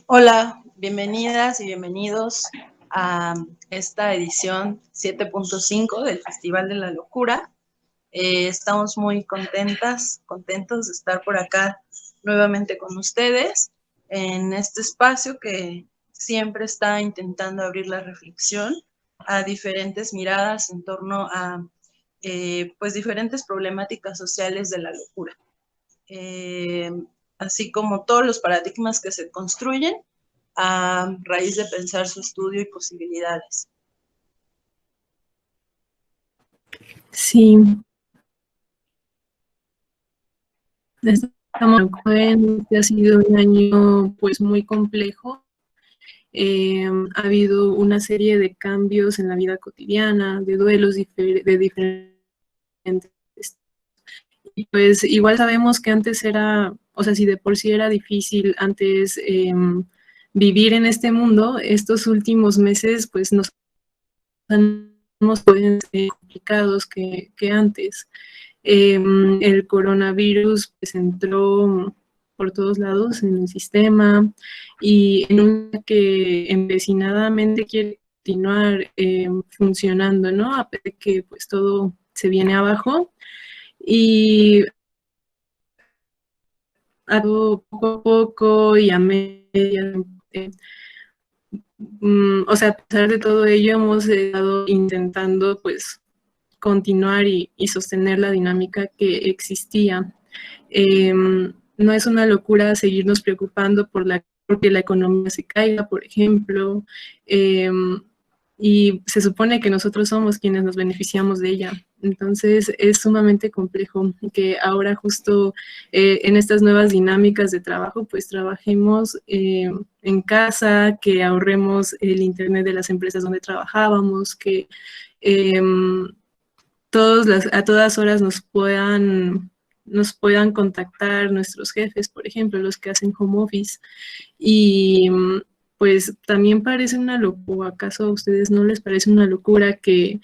Hola, bienvenidas y bienvenidos a esta edición 7.5 del Festival de la Locura. Estamos muy contentos de estar por acá nuevamente con ustedes en este espacio que siempre está intentando abrir la reflexión a diferentes miradas en torno a pues diferentes problemáticas sociales de la locura. Eh, Así como todos los paradigmas que se construyen a raíz de pensar su estudio y posibilidades. Sí, estamos en que ha sido un año pues muy complejo. Ha habido una serie de cambios en la vida cotidiana, de duelos de diferentes. Y pues igual sabemos que antes era, o sea, si de por sí era difícil antes vivir en este mundo, estos últimos meses pues nos pueden ser complicados que antes. El coronavirus pues entró por todos lados en el sistema y en un que empecinadamente quiere continuar funcionando, ¿no? A pesar de que pues todo se viene abajo y a poco a poco y a media, o sea, a pesar de todo ello hemos estado intentando pues continuar y sostener la dinámica que existía. No es una locura seguirnos preocupando porque la economía se caiga, por ejemplo, y se supone que nosotros somos quienes nos beneficiamos de ella. Entonces es sumamente complejo que ahora justo en estas nuevas dinámicas de trabajo, pues trabajemos en casa, que ahorremos el internet de las empresas donde trabajábamos, que a todas horas nos puedan contactar nuestros jefes, por ejemplo, los que hacen home office. Y pues también parece una locura, ¿acaso a ustedes no les parece una locura que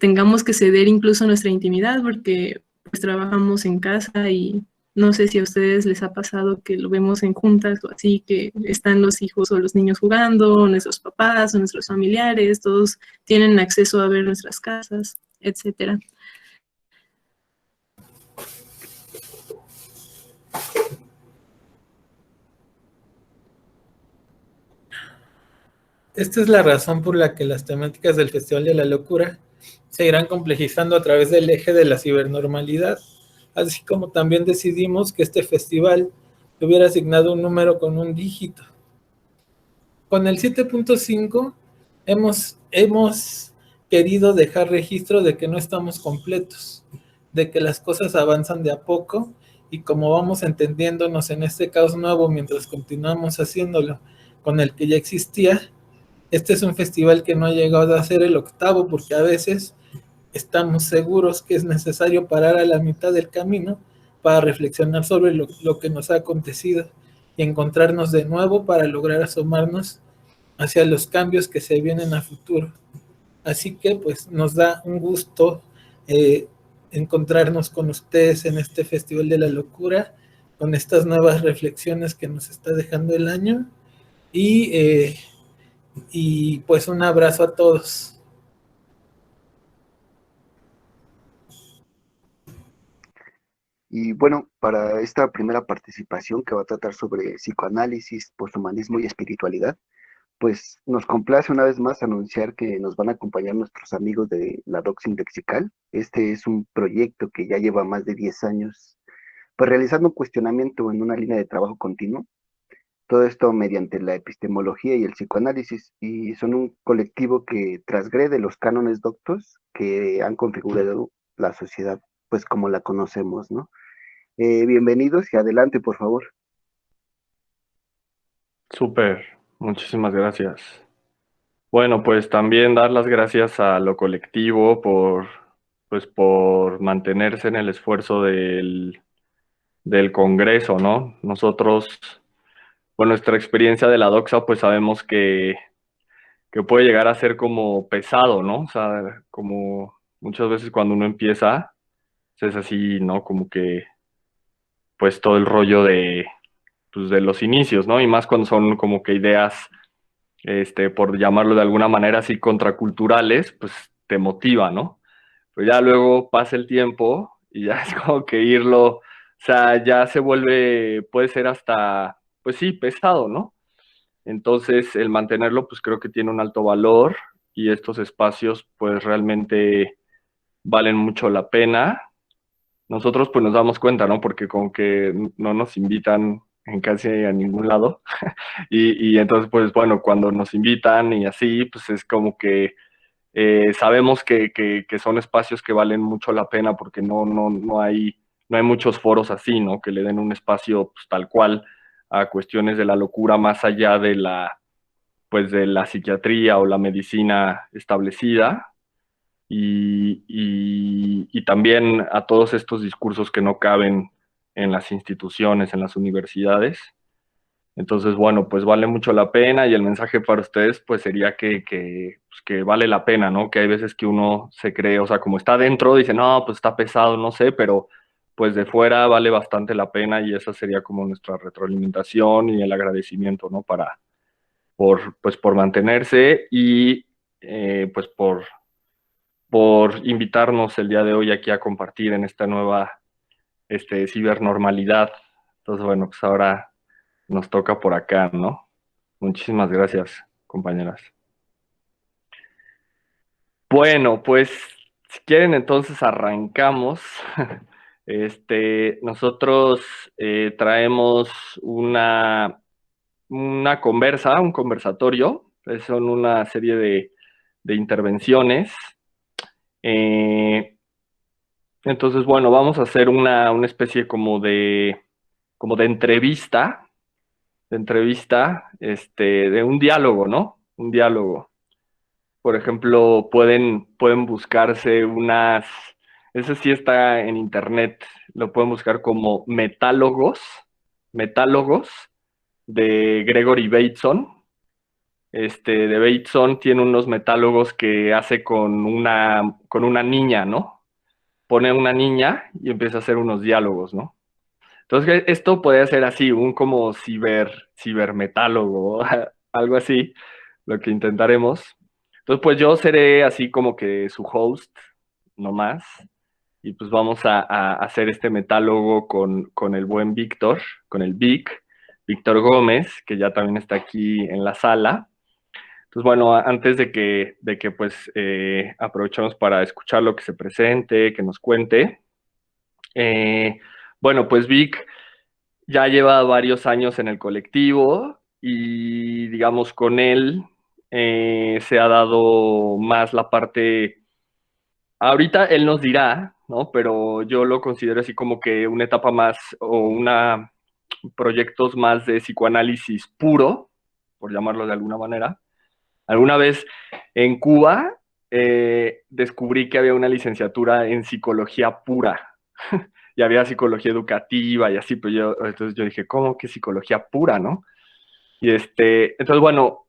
tengamos que ceder incluso nuestra intimidad porque pues trabajamos en casa y no sé si a ustedes les ha pasado que lo vemos en juntas o así, que están los hijos o los niños jugando, o nuestros papás o nuestros familiares, todos tienen acceso a ver nuestras casas, etcétera. Esta es la razón por la que las temáticas del Festival de la Locura se irán complejizando a través del eje de la cibernormalidad, así como también decidimos que este festival hubiera asignado un número con un dígito. Con el 7.5 hemos querido dejar registro de que no estamos completos, de que las cosas avanzan de a poco y como vamos entendiéndonos en este caos nuevo mientras continuamos haciéndolo con el que ya existía. Este es un festival que no ha llegado a ser el octavo porque a veces estamos seguros que es necesario parar a la mitad del camino para reflexionar sobre lo que nos ha acontecido y encontrarnos de nuevo para lograr asomarnos hacia los cambios que se vienen a futuro. Así que pues nos da un gusto encontrarnos con ustedes en este Festival de la Locura, con estas nuevas reflexiones que nos está dejando el año y pues un abrazo a todos. Y bueno, para esta primera participación que va a tratar sobre psicoanálisis, posthumanismo y espiritualidad, pues nos complace una vez más anunciar que nos van a acompañar nuestros amigos de la Doxing Lexical. Este es un proyecto que ya lleva más de 10 años, pues realizando un cuestionamiento en una línea de trabajo continuo. Todo esto mediante la epistemología y el psicoanálisis, y son un colectivo que transgrede los cánones doctos que han configurado la sociedad, pues como la conocemos, ¿no? Bienvenidos y adelante, por favor. Súper, muchísimas gracias. Bueno, pues también dar las gracias a lo colectivo por mantenerse en el esfuerzo del Congreso, ¿no? Nosotros, con nuestra experiencia de la doxa, pues sabemos que puede llegar a ser como pesado, ¿no? O sea, como muchas veces cuando uno empieza, pues es así, ¿no? Como que, pues todo el rollo de pues, de los inicios, ¿no? Y más cuando son como que ideas, por llamarlo de alguna manera así, contraculturales, pues te motiva, ¿no? Pero ya luego pasa el tiempo y ya es como que irlo, o sea, ya se vuelve, puede ser hasta, pues sí, pesado, ¿no? Entonces, el mantenerlo, pues creo que tiene un alto valor y estos espacios, pues realmente valen mucho la pena. Nosotros, pues nos damos cuenta, ¿no? Porque como que no nos invitan en casi a ningún lado. Y entonces, pues bueno, cuando nos invitan y así, pues es como que sabemos que son espacios que valen mucho la pena porque no hay muchos foros así, ¿no? Que le den un espacio pues, tal cual a cuestiones de la locura más allá de pues, de la psiquiatría o la medicina establecida. Y también a todos estos discursos que no caben en las instituciones, en las universidades. Entonces, bueno, pues vale mucho la pena y el mensaje para ustedes pues sería pues, que vale la pena, ¿no? Que hay veces que uno se cree, o sea, como está dentro, dice, no, pues está pesado, no sé, pero pues de fuera vale bastante la pena y esa sería como nuestra retroalimentación y el agradecimiento, ¿no? Pues por mantenerse y pues por invitarnos el día de hoy aquí a compartir en esta nueva cibernormalidad. Entonces, bueno, pues ahora nos toca por acá, ¿no? Muchísimas gracias, compañeras. Bueno, pues si quieren entonces arrancamos. Nosotros traemos un conversatorio. Son una serie de intervenciones. Entonces, bueno, vamos a hacer una especie como de entrevista, de un diálogo, ¿no? Un diálogo. Por ejemplo, pueden buscarse eso sí está en internet, lo pueden buscar como metálogos de Gregory Bateson. De Bateson tiene unos metálogos que hace con una niña, ¿no? Pone a una niña y empieza a hacer unos diálogos, ¿no? Entonces, esto puede ser así, un como cibermetálogo, algo así, lo que intentaremos. Entonces, pues yo seré así como que su host, nomás, y pues vamos a hacer este metálogo con el buen Víctor, con el Víctor Gómez, que ya también está aquí en la sala. Entonces, bueno, antes de que pues aprovechemos para escuchar lo que se presente, que nos cuente. Bueno, pues Vic ya lleva varios años en el colectivo y digamos con él se ha dado más la parte, ahorita él nos dirá, ¿no? Pero yo lo considero así como que una etapa más o proyectos más de psicoanálisis puro, por llamarlo de alguna manera. Alguna vez en Cuba descubrí que había una licenciatura en psicología pura. Y había psicología educativa y así, pero entonces yo dije, ¿cómo que psicología pura, no? Y entonces, bueno,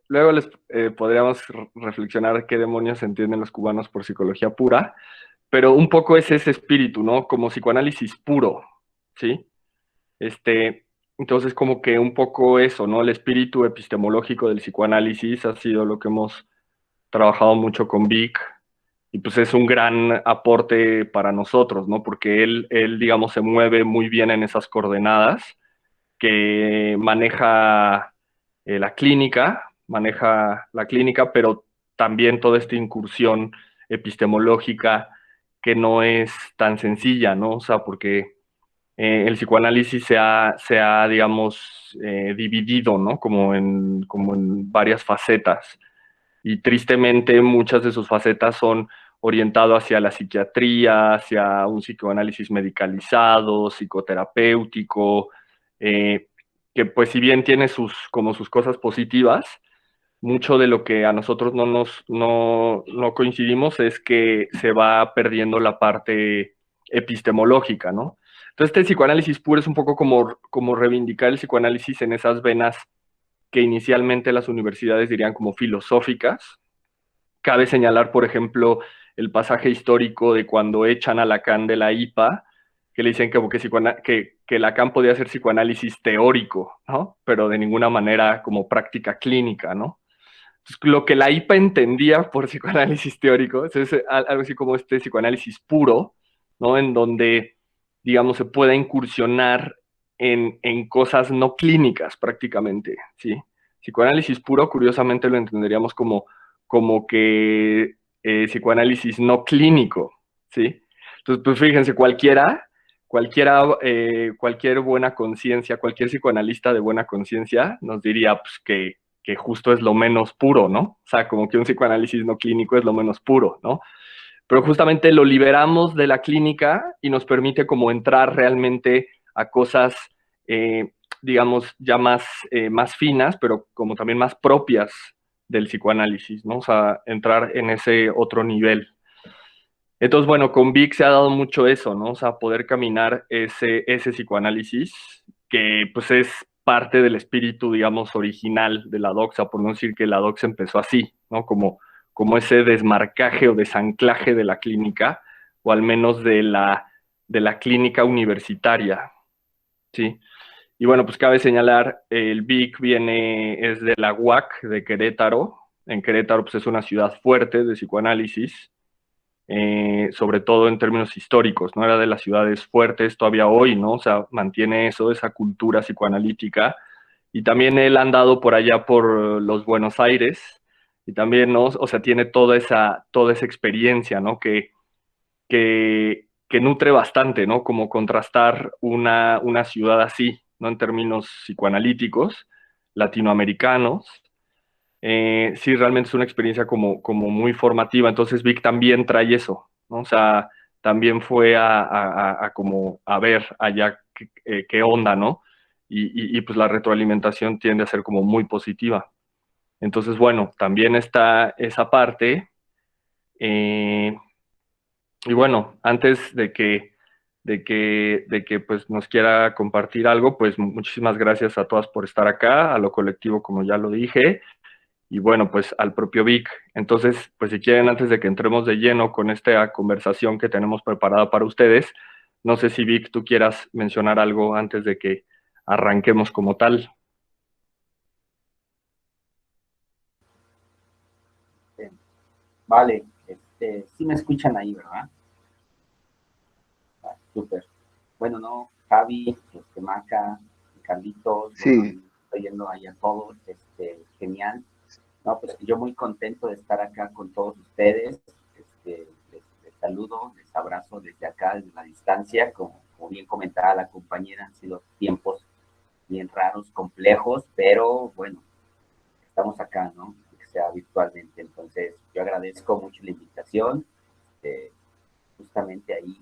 luego les podríamos reflexionar qué demonios entienden los cubanos por psicología pura, pero un poco es ese espíritu, ¿no? Como psicoanálisis puro, ¿sí? Entonces, como que un poco eso, ¿no? El espíritu epistemológico del psicoanálisis ha sido lo que hemos trabajado mucho con Vic, y pues es un gran aporte para nosotros, ¿no? Porque él, digamos, se mueve muy bien en esas coordenadas, que maneja maneja la clínica, pero también toda esta incursión epistemológica que no es tan sencilla, ¿no? O sea, porque el psicoanálisis se ha digamos, dividido, ¿no? Como en varias facetas. Y tristemente muchas de sus facetas son orientadas hacia la psiquiatría, hacia un psicoanálisis medicalizado, psicoterapéutico, que pues si bien tiene sus cosas positivas, mucho de lo que a nosotros no coincidimos es que se va perdiendo la parte epistemológica, ¿no? Entonces este psicoanálisis puro es un poco como reivindicar el psicoanálisis en esas venas que inicialmente las universidades dirían como filosóficas. Cabe señalar, por ejemplo, el pasaje histórico de cuando echan a Lacan de la IPA, que le dicen como que Lacan podía hacer psicoanálisis teórico, ¿no? Pero de ninguna manera como práctica clínica, ¿no? Entonces, lo que la IPA entendía por psicoanálisis teórico es algo así como este psicoanálisis puro, ¿no? En donde, digamos, se pueda incursionar en cosas no clínicas prácticamente, ¿sí? Psicoanálisis puro, curiosamente, lo entenderíamos como que psicoanálisis no clínico, ¿sí? Entonces, pues fíjense, cualquier buena conciencia, cualquier psicoanalista de buena conciencia nos diría pues, que justo es lo menos puro, ¿no? O sea, como que un psicoanálisis no clínico es lo menos puro, ¿no? Pero justamente lo liberamos de la clínica y nos permite como entrar realmente a cosas, digamos, ya más finas, pero como también más propias del psicoanálisis, ¿no? O sea, entrar en ese otro nivel. Entonces, bueno, con Vic se ha dado mucho eso, ¿no? O sea, poder caminar ese psicoanálisis que pues es parte del espíritu, digamos, original de la doxa, por no decir que la doxa empezó así, ¿no? Como ese desmarcaje o desanclaje de la clínica, o al menos de la clínica universitaria, ¿sí? Y bueno, pues cabe señalar, el Vic es de la UAC de Querétaro. En Querétaro, pues es una ciudad fuerte de psicoanálisis, sobre todo en términos históricos, ¿no? Era de las ciudades fuertes todavía hoy, ¿no? O sea, mantiene esa cultura psicoanalítica. Y también él ha andado por allá por los Buenos Aires, y también, ¿no? O sea, tiene toda esa experiencia, ¿no? Que nutre bastante, ¿no? Como contrastar una ciudad así, ¿no? En términos psicoanalíticos, latinoamericanos, sí, realmente es una experiencia como muy formativa. Entonces Vic también trae eso, ¿no? O sea, también fue como a ver allá qué onda, ¿no? Y pues la retroalimentación tiende a ser como muy positiva. Entonces, bueno, también está esa parte. Y bueno, antes de que pues nos quiera compartir algo, pues muchísimas gracias a todas por estar acá, a lo colectivo, como ya lo dije, y bueno, pues al propio Vic. Entonces, pues si quieren, antes de que entremos de lleno con esta conversación que tenemos preparada para ustedes, no sé si Vic, tú quieras mencionar algo antes de que arranquemos como tal. Vale, sí me escuchan ahí, ¿verdad? Ah, súper. Bueno, no, Javi, Maca, Carlitos, Sí. bueno, estoy yendo ahí a todos, genial. No, pues yo muy contento de estar acá con todos ustedes. Les saludo, les abrazo desde acá, desde la distancia. Como bien comentaba la compañera, han sido tiempos bien raros, complejos, pero bueno, estamos acá, ¿no? Que sea virtualmente. Entonces, yo agradezco mucho la invitación. Justamente ahí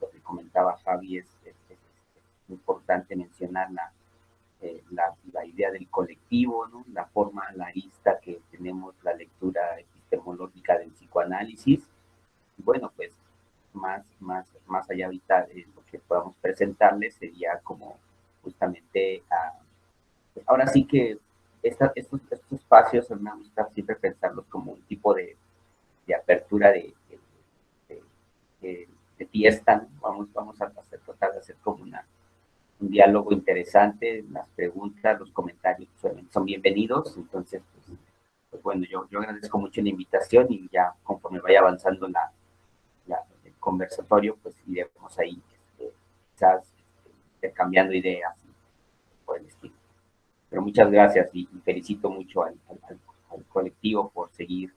lo que comentaba Javi es importante mencionar la idea del colectivo, ¿no? La forma, la arista que tenemos, la lectura epistemológica del psicoanálisis. Y bueno, pues más allá ahorita de lo que podamos presentarles sería como justamente, ahora sí que estos espacios me gusta siempre pensarlos como un tipo de apertura de fiesta, ¿no? Vamos a tratar de hacer como un diálogo interesante, las preguntas, los comentarios son bienvenidos. Entonces, pues bueno, yo agradezco mucho la invitación y ya conforme vaya avanzando el conversatorio, pues iremos ahí quizás intercambiando ideas por el estilo. Pero muchas gracias y felicito mucho al colectivo por seguir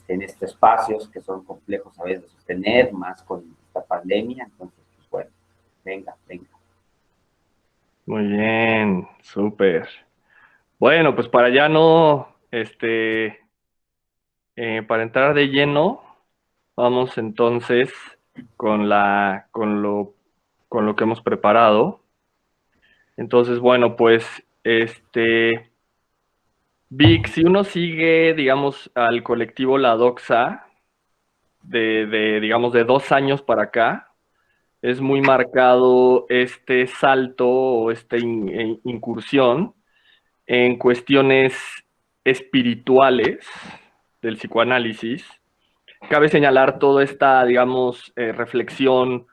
en estos espacios que son complejos a veces de sostener, más con esta pandemia. Entonces, pues bueno, venga. Muy bien, súper. Bueno, pues para ya no, para entrar de lleno, vamos entonces con lo que hemos preparado. Entonces, bueno, pues, Vic, si uno sigue, digamos, al colectivo La Doxa, digamos, de 2 años para acá, es muy marcado este salto o esta incursión en cuestiones espirituales del psicoanálisis. Cabe señalar toda esta, digamos, reflexión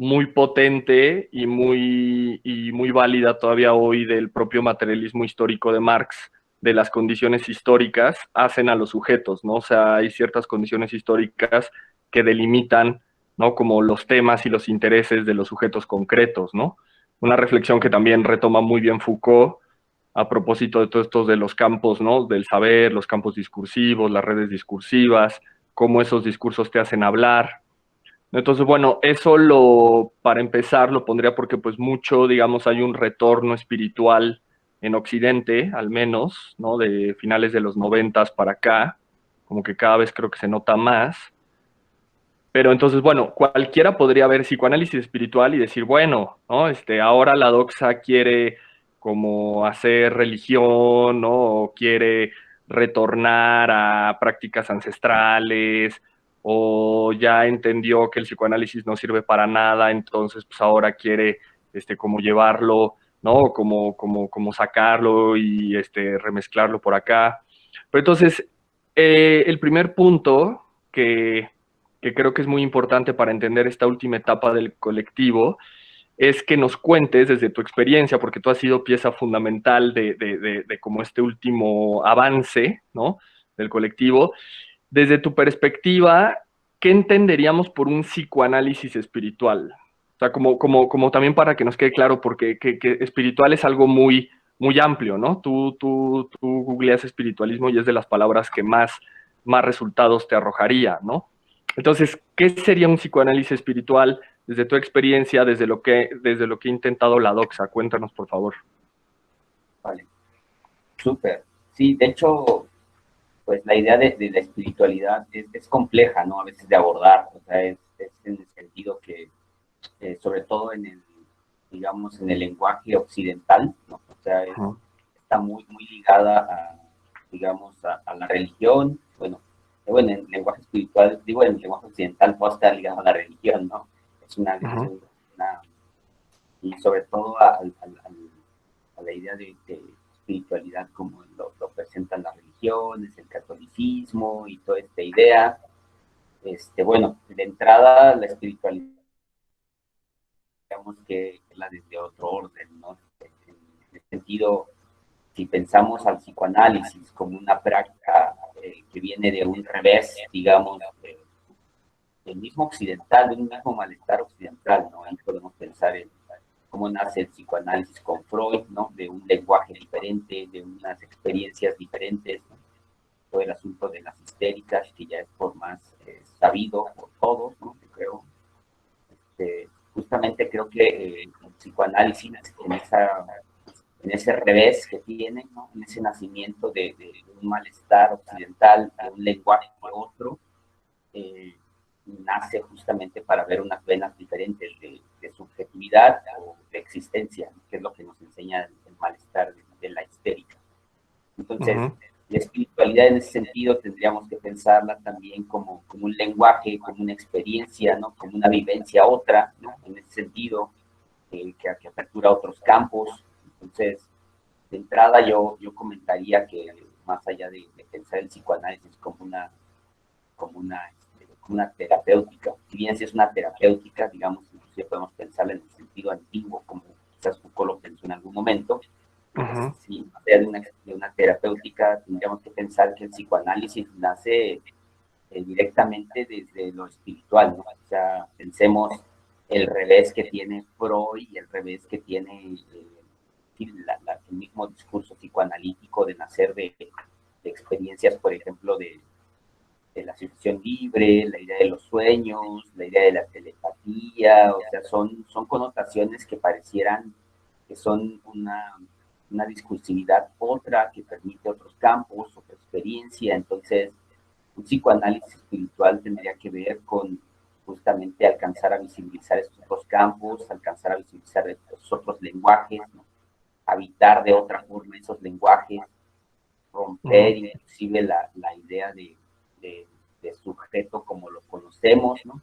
muy potente y muy válida todavía hoy del propio materialismo histórico de Marx, de las condiciones históricas, hacen a los sujetos, ¿no? O sea, hay ciertas condiciones históricas que delimitan, ¿no? Como los temas y los intereses de los sujetos concretos, ¿no? Una reflexión que también retoma muy bien Foucault a propósito de todos estos de los campos, ¿no? Del saber, los campos discursivos, las redes discursivas, cómo esos discursos te hacen hablar. Entonces, bueno, para empezar, lo pondría porque pues mucho, digamos, hay un retorno espiritual en Occidente, al menos, ¿no? De finales de los 90 para acá, como que cada vez creo que se nota más. Pero entonces, bueno, cualquiera podría ver psicoanálisis espiritual y decir, bueno, ¿no? Ahora la doxa quiere como hacer religión, ¿no? O quiere retornar a prácticas ancestrales, o ya entendió que el psicoanálisis no sirve para nada, entonces pues ahora quiere como llevarlo, ¿no? Como sacarlo y remezclarlo por acá. Pero entonces, el primer punto que creo que es muy importante para entender esta última etapa del colectivo, es que nos cuentes desde tu experiencia, porque tú has sido pieza fundamental de como este último avance, ¿no? Del colectivo. Desde tu perspectiva, ¿qué entenderíamos por un psicoanálisis espiritual? O sea, como también para que nos quede claro, porque que espiritual es algo muy amplio, ¿no? Tú googleas espiritualismo y es de las palabras que más resultados te arrojaría, ¿no? Entonces, ¿qué sería un psicoanálisis espiritual desde tu experiencia, desde lo que ha intentado la doxa? Cuéntanos, por favor. Vale, súper. Sí, de hecho, pues la idea de la espiritualidad es compleja, ¿no? A veces de abordar, o sea, es en el sentido que, sobre todo digamos, en el lenguaje occidental, ¿no? O sea, está muy ligada digamos, a la religión, bueno, en el lenguaje espiritual, digo, en el lenguaje occidental puede estar ligado a la religión, ¿no? Es y sobre todo a la idea de espiritualidad como lo presentan las religiones, el catolicismo y toda esta idea. Bueno, de entrada la espiritualidad, digamos que la desde otro orden, ¿no? En el sentido, si pensamos al psicoanálisis como una práctica que viene de un revés, digamos, del mismo occidental, de un mismo malestar occidental, ¿no? Ahí podemos pensar en cómo nace el psicoanálisis con Freud, ¿no? De un lenguaje diferente, de unas experiencias diferentes, ¿no? Todo el asunto de las histéricas, que ya es por más sabido por todos, ¿no? Yo creo. Justamente creo que el psicoanálisis en ese revés que tiene, ¿no? En ese nacimiento de un malestar occidental, de un lenguaje de otro, nace justamente para ver unas venas diferentes de subjetividad o de existencia, ¿no? Que es lo que nos enseña el malestar de la histérica. Entonces, la espiritualidad en ese sentido tendríamos que pensarla también como un lenguaje, como una experiencia, ¿no? Como una vivencia otra, ¿no? En ese sentido, que apertura otros campos. Entonces, de entrada yo comentaría que más allá de pensar el psicoanálisis como una terapéutica, si bien si es una terapéutica, digamos, inclusive podemos pensarla en el sentido antiguo, como quizás Foucault lo pensó en algún momento. Si más allá de una terapéutica, tendríamos que pensar que el psicoanálisis nace directamente desde lo espiritual, ¿no? O sea, pensemos el revés que tiene Freud y el revés que tiene el mismo discurso psicoanalítico de nacer de experiencias, por ejemplo, de la asociación libre, la idea de los sueños, la idea de la telepatía, o sea, son connotaciones que parecieran que son una discursividad otra, que permite otros campos, otra experiencia. Entonces, un psicoanálisis espiritual tendría que ver con justamente alcanzar a visibilizar estos otros campos, alcanzar a visibilizar estos otros lenguajes, ¿no? Habitar de otra forma esos lenguajes, romper inclusive la idea de sujeto como lo conocemos, ¿no?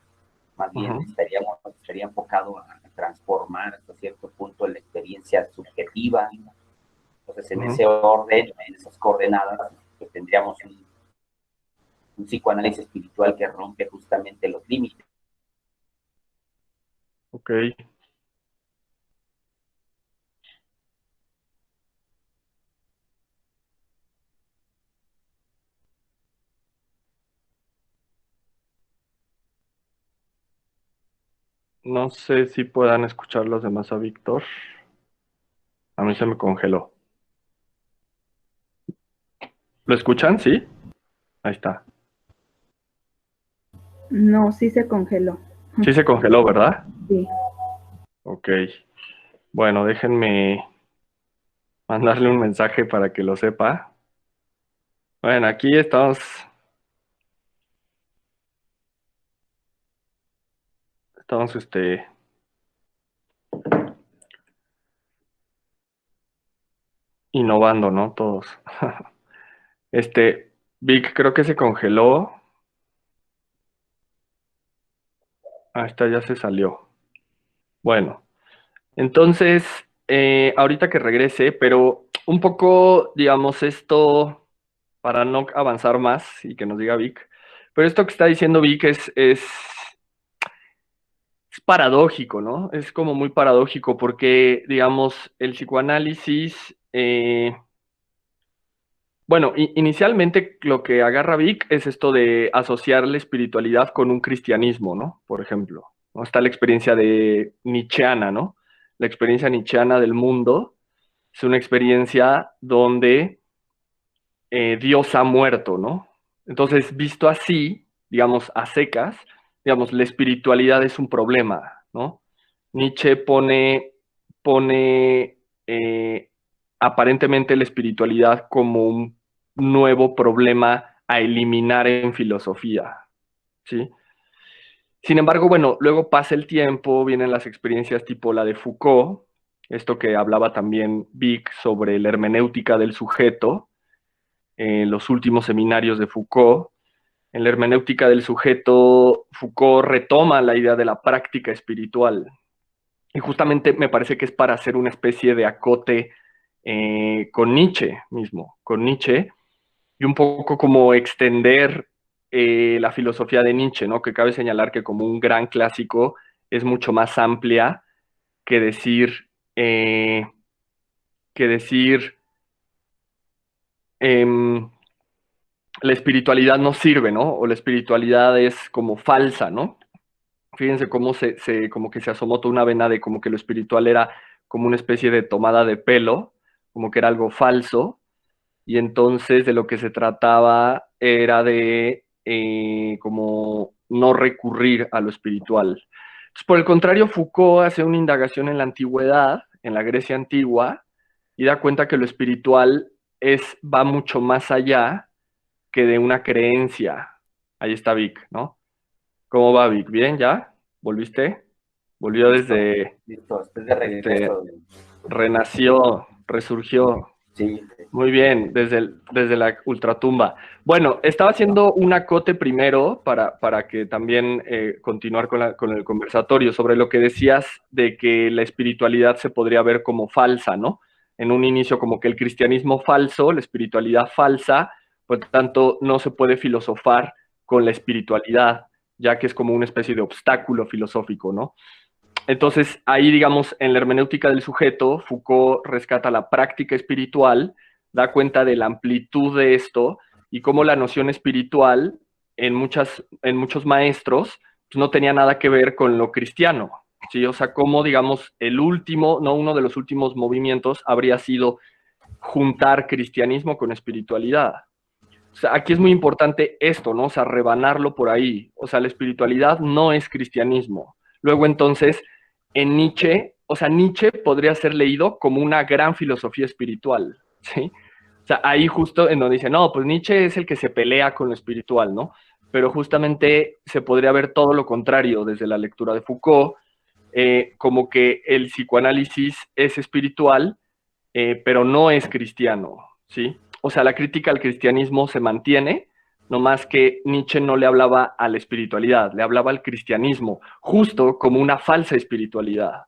Más bien estaría enfocado a transformar hasta cierto punto la experiencia subjetiva, ¿no? Entonces, en ese orden, en esas coordenadas, pues tendríamos un psicoanálisis espiritual que rompe justamente los límites Ok. No sé si puedan escuchar los demás a Víctor. A mí se me congeló. ¿Lo escuchan? ¿Sí? Ahí está. No, sí se congeló. Sí se congeló, ¿verdad? Sí. Ok. Bueno, déjenme mandarle un mensaje para que lo sepa. Bueno, aquí estamos innovando, ¿no? Todos. Vic, creo que se congeló. Ah, esta ya se salió. Bueno, entonces, ahorita que regrese, pero un poco, digamos, esto, para no avanzar más y que nos diga Vic, pero esto que está diciendo Vic es paradójico, ¿no? Es como muy paradójico porque, digamos, el psicoanálisis, bueno, inicialmente lo que agarra Vic es esto de asociar la espiritualidad con un cristianismo, ¿no? Por ejemplo, ¿no? Está la experiencia de nietzscheana, ¿no? La experiencia nietzscheana del mundo es una experiencia donde Dios ha muerto, ¿no? Entonces, visto así, digamos, a secas, digamos, la espiritualidad es un problema, ¿no? Nietzsche pone aparentemente la espiritualidad como un nuevo problema a eliminar en filosofía, ¿sí? Sin embargo, bueno, luego pasa el tiempo, vienen las experiencias tipo la de Foucault, esto que hablaba también Vic sobre la hermenéutica del sujeto, los últimos seminarios de Foucault. En la hermenéutica del sujeto, Foucault retoma la idea de la práctica espiritual. Y justamente me parece que es para hacer una especie de acote con Nietzsche mismo, con Nietzsche, y un poco como extender la filosofía de Nietzsche, ¿no? Que cabe señalar que como un gran clásico es mucho más amplia que decir, eh, que decir em, la espiritualidad no sirve, ¿no? O la espiritualidad es como falsa, ¿no? Fíjense cómo como que se asomó toda una vena de como que lo espiritual era como una especie de tomada de pelo, como que era algo falso, y entonces de lo que se trataba era de como no recurrir a lo espiritual. Entonces, por el contrario, Foucault hace una indagación en la antigüedad, en la Grecia antigua, y da cuenta que lo espiritual va mucho más allá que de una creencia. Ahí está Vic, ¿no? ¿Cómo va Vic? ¿Bien ya? ¿Volviste? Volvió Listo, desde, listo, estoy de regreso. renació, resurgió. Sí. Muy bien, desde la ultratumba. Bueno, estaba haciendo un acote primero para que también continuar con el conversatorio sobre lo que decías de que la espiritualidad se podría ver como falsa, ¿no? En un inicio como que el cristianismo falso, la espiritualidad falsa, por tanto no se puede filosofar con la espiritualidad, ya que es como una especie de obstáculo filosófico, ¿no? Entonces, ahí, digamos, en la hermenéutica del sujeto, Foucault rescata la práctica espiritual, da cuenta de la amplitud de esto y cómo la noción espiritual en muchos maestros pues, no tenía nada que ver con lo cristiano, ¿sí? O sea, cómo, digamos, uno de los últimos movimientos habría sido juntar cristianismo con espiritualidad. O sea, aquí es muy importante esto, ¿no? O sea, rebanarlo por ahí. O sea, la espiritualidad no es cristianismo. Luego, entonces, en Nietzsche, o sea, Nietzsche podría ser leído como una gran filosofía espiritual, ¿sí? O sea, ahí justo en donde dice, no, pues Nietzsche es el que se pelea con lo espiritual, ¿no? Pero justamente se podría ver todo lo contrario desde la lectura de Foucault, como que el psicoanálisis es espiritual, pero no es cristiano, ¿sí? O sea, la crítica al cristianismo se mantiene, no más que Nietzsche no le hablaba a la espiritualidad, le hablaba al cristianismo, justo como una falsa espiritualidad.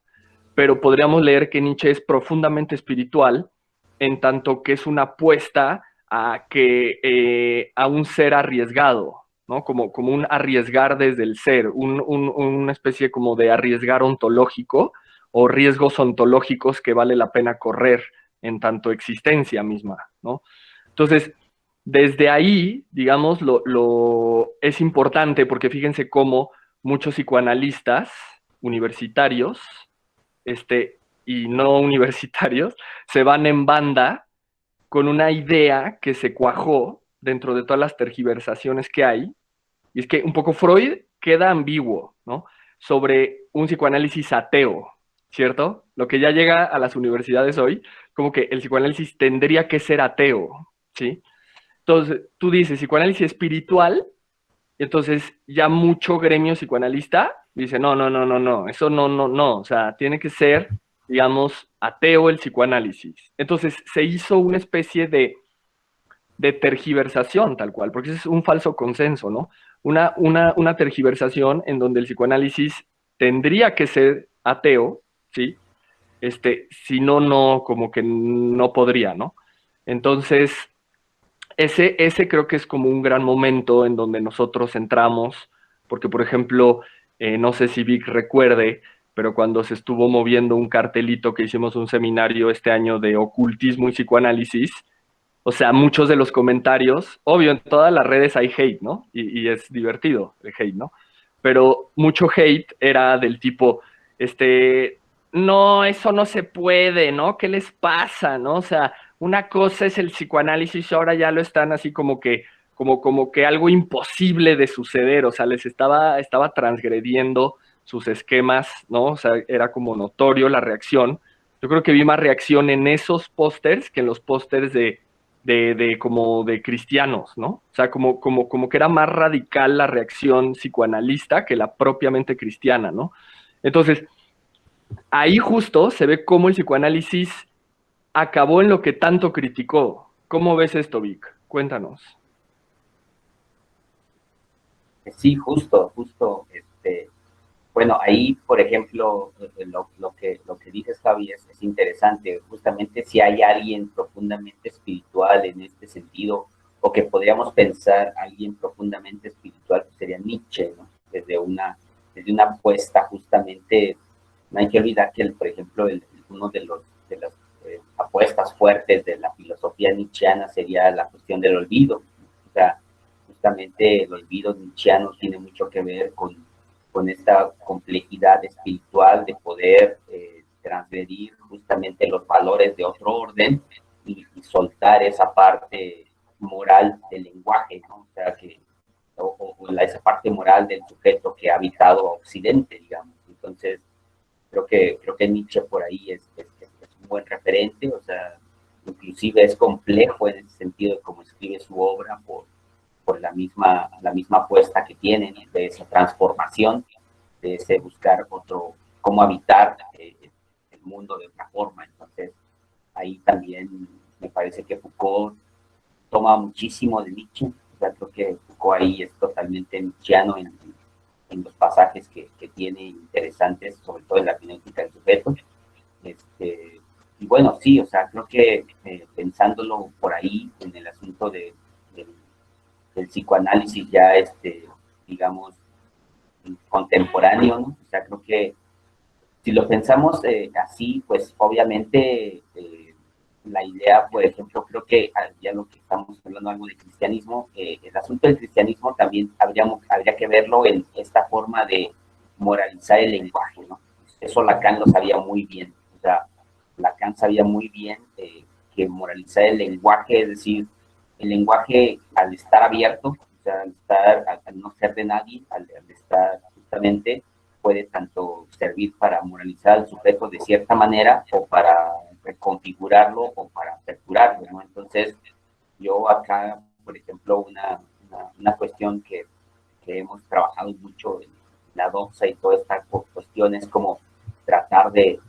Pero podríamos leer que Nietzsche es profundamente espiritual, en tanto que es una apuesta a un ser arriesgado, ¿no? Como un arriesgar desde el ser, una especie como de arriesgar ontológico o riesgos ontológicos que vale la pena correr en tanto existencia misma, ¿no? Entonces, desde ahí, digamos, es importante porque fíjense cómo muchos psicoanalistas universitarios y no universitarios se van en banda con una idea que se cuajó dentro de todas las tergiversaciones que hay, y es que un poco Freud queda ambiguo, ¿no? Sobre un psicoanálisis ateo, ¿cierto? Lo que ya llega a las universidades hoy, como que el psicoanálisis tendría que ser ateo, ¿sí? Entonces, tú dices psicoanálisis espiritual, y entonces ya mucho gremio psicoanalista dice, no, no, no, no, no, eso no, no, no, o sea, tiene que ser, digamos, ateo el psicoanálisis. Entonces se hizo una especie de tergiversación tal cual, porque ese es un falso consenso, ¿no? Una tergiversación en donde el psicoanálisis tendría que ser ateo, ¿sí? Si no, no, como que no podría, ¿no? Entonces, ese creo que es como un gran momento en donde nosotros entramos, porque por ejemplo, no sé si Vic recuerde, pero cuando se estuvo moviendo un cartelito que hicimos un seminario este año de ocultismo y psicoanálisis, o sea, muchos de los comentarios, obvio, en todas las redes hay hate, ¿no? Y es divertido el hate, ¿no? Pero mucho hate era del tipo, no, eso no se puede, ¿no? ¿Qué les pasa, no? O sea, una cosa es el psicoanálisis, ahora ya lo están así como que algo imposible de suceder, o sea, les estaba transgrediendo sus esquemas, ¿no? O sea, era como notorio la reacción. Yo creo que vi más reacción en esos pósters que en los pósters como de cristianos, ¿no? O sea, como que era más radical la reacción psicoanalista que la propiamente cristiana, ¿no? Entonces, ahí justo se ve cómo el psicoanálisis acabó en lo que tanto criticó. ¿Cómo ves esto, Vic? Cuéntanos. Sí, justo, bueno, ahí, por ejemplo, lo que dices, Javi, es interesante. Justamente si hay alguien profundamente espiritual en este sentido, o que podríamos pensar alguien profundamente espiritual, pues sería Nietzsche, ¿no? Desde una apuesta justamente, no hay que olvidar que, por ejemplo, uno de las apuestas fuertes de la filosofía nietzscheana sería la cuestión del olvido. O sea, justamente el olvido nietzscheano tiene mucho que ver con esta complejidad espiritual de poder transgredir justamente los valores de otro orden y soltar esa parte moral del lenguaje, ¿no? O sea, esa parte moral del sujeto que ha habitado Occidente, digamos. Entonces, creo que Nietzsche por ahí es un buen referente, o sea, inclusive es complejo en ese sentido de cómo escribe su obra por la misma apuesta que tienen de esa transformación, de ese buscar cómo habitar el mundo de otra forma. Entonces, ahí también me parece que Foucault toma muchísimo de Nietzsche. O sea, creo que Foucault ahí es totalmente nietzscheano en los pasajes que tiene interesantes, sobre todo en la genética del sujeto. Y bueno, sí, o sea, creo que pensándolo por ahí en el asunto del psicoanálisis ya, digamos, contemporáneo, ¿no? O sea, creo que si lo pensamos así, pues obviamente la idea, por ejemplo, creo que ya lo que estamos hablando algo de cristianismo, el asunto del cristianismo también habría que verlo en esta forma de moralizar el lenguaje, ¿no? Eso Lacan lo sabía muy bien, o sea, Lacan sabía muy bien que moralizar el lenguaje, es decir, el lenguaje al estar abierto, o sea, al no ser de nadie, al estar justamente, puede tanto servir para moralizar al sujeto de cierta manera o para reconfigurarlo o para aperturarlo, ¿no? Entonces, yo acá, por ejemplo, una cuestión que hemos trabajado mucho en la doxa y toda esta cuestión es como tratar de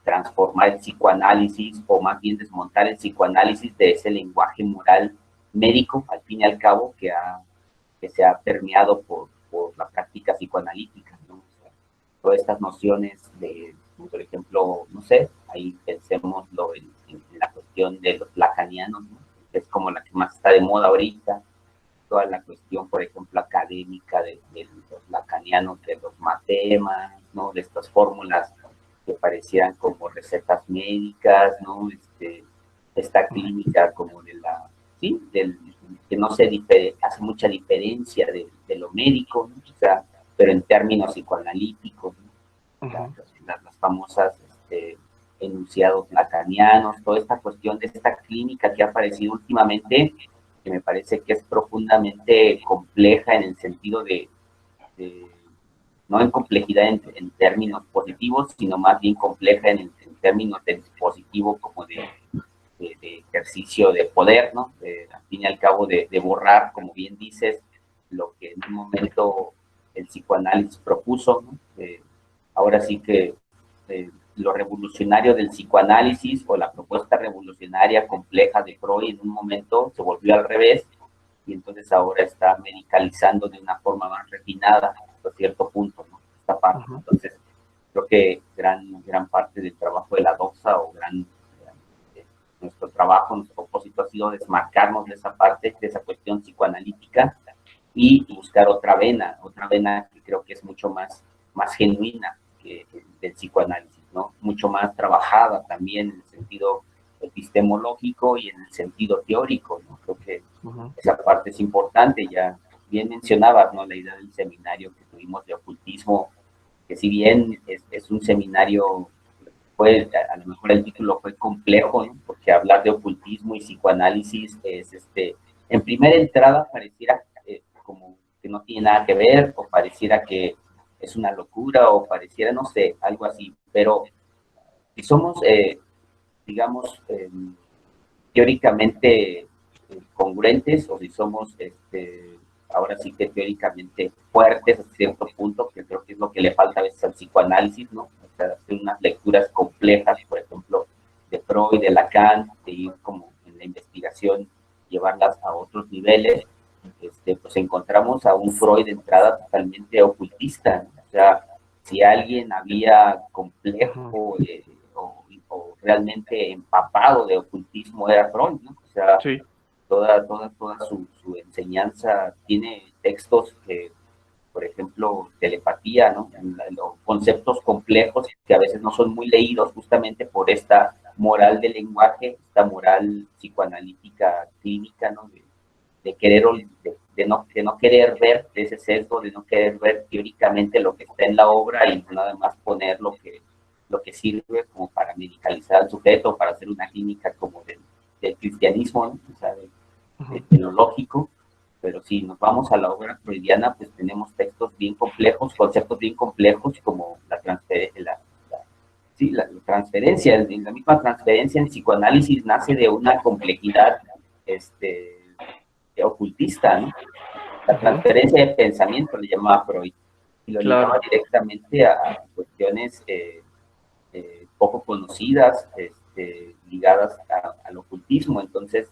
transformar el psicoanálisis o más bien desmontar el psicoanálisis de ese lenguaje moral médico, al fin y al cabo, que se ha permeado por la práctica psicoanalítica, ¿no? O sea, todas estas nociones de, por ejemplo, no sé, ahí pensémoslo en la cuestión de los lacanianos, ¿no? Que es como la que más está de moda ahorita, toda la cuestión, por ejemplo, académica de los lacanianos, de los matemas, ¿no? De estas fórmulas que parecían como recetas médicas, ¿no? Esta clínica como de la, sí, que no se hace mucha diferencia de lo médico, ¿no? O sea, pero en términos psicoanalíticos, ¿no? Las famosas enunciados lacanianos, toda esta cuestión de esta clínica que ha aparecido últimamente, que me parece que es profundamente compleja en el sentido de no en complejidad en términos positivos, sino más bien compleja en términos de dispositivo como de ejercicio de poder, ¿no? Al fin y al cabo de borrar, como bien dices, lo que en un momento el psicoanálisis propuso, ¿no? Ahora sí que lo revolucionario del psicoanálisis o la propuesta revolucionaria compleja de Freud en un momento se volvió al revés y entonces ahora está medicalizando de una forma más refinada hasta cierto punto, ¿no? Esta parte. Entonces, creo que gran parte del trabajo de la doxa o nuestro trabajo, nuestro propósito ha sido desmarcarnos de esa parte, de esa cuestión psicoanalítica y buscar otra vena que creo que es mucho más genuina que del psicoanálisis, ¿no? Mucho más trabajada también en el sentido epistemológico y en el sentido teórico, ¿no? Creo que esa parte es importante. Ya bien mencionabas, ¿no? La idea del seminario que tuvimos de ocultismo, que si bien es un seminario, pues a lo mejor el título fue complejo, ¿no? Porque hablar de ocultismo y psicoanálisis es, en primera entrada pareciera como que no tiene nada que ver, o pareciera que es una locura, o pareciera, no sé, algo así, pero si somos, digamos, teóricamente congruentes, o si somos, ahora sí que teóricamente fuertes a cierto punto, que creo que es lo que le falta a veces al psicoanálisis, ¿no? O sea, hacer unas lecturas complejas, por ejemplo, de Freud, de Lacan, de ir como en la investigación, llevarlas a otros niveles, pues encontramos a un Freud de entrada totalmente ocultista, ¿no? O sea, si alguien había complejo o realmente empapado de ocultismo era Freud, ¿no? O sea, sí. toda su enseñanza tiene textos que, por ejemplo, telepatía, ¿no? Conceptos complejos que a veces no son muy leídos justamente por esta moral del lenguaje, esta moral psicoanalítica clínica, ¿no? De querer, de no querer ver, de ese sesgo, de no querer ver teóricamente lo que está en la obra y nada más poner lo que sirve como para medicalizar al sujeto, para hacer una clínica como del cristianismo, ¿no? O sea, de lo lógico. Pero si nos vamos a la obra freudiana, pues tenemos textos bien complejos, conceptos bien complejos, como la transferencia, la misma transferencia en psicoanálisis nace de una complejidad ocultista, ¿no? La transferencia de pensamiento le llamaba Freud, y lo ligaba directamente a cuestiones poco conocidas, ligadas al ocultismo. Entonces,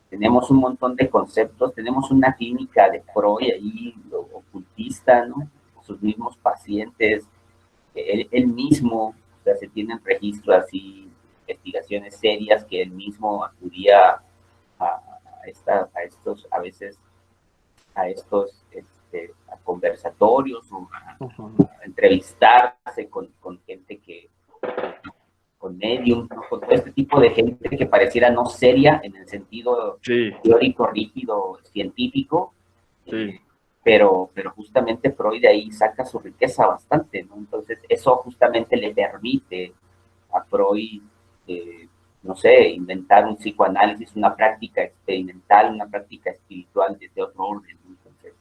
tenemos un montón de conceptos, tenemos una clínica de Freud ahí, ocultista, ¿no? Sus mismos pacientes, él mismo, o sea, se tienen registros así, investigaciones serias que él mismo acudía a estos, a veces, a conversatorios, o a entrevistarse con gente con medium, ¿no? Con todo este tipo de gente que pareciera no seria en el sentido teórico, rígido, científico, pero justamente Freud de ahí saca su riqueza bastante, ¿no? Entonces eso justamente le permite a Freud, no sé, inventar un psicoanálisis, una práctica experimental, una práctica espiritual desde otro orden, ¿no? Entonces,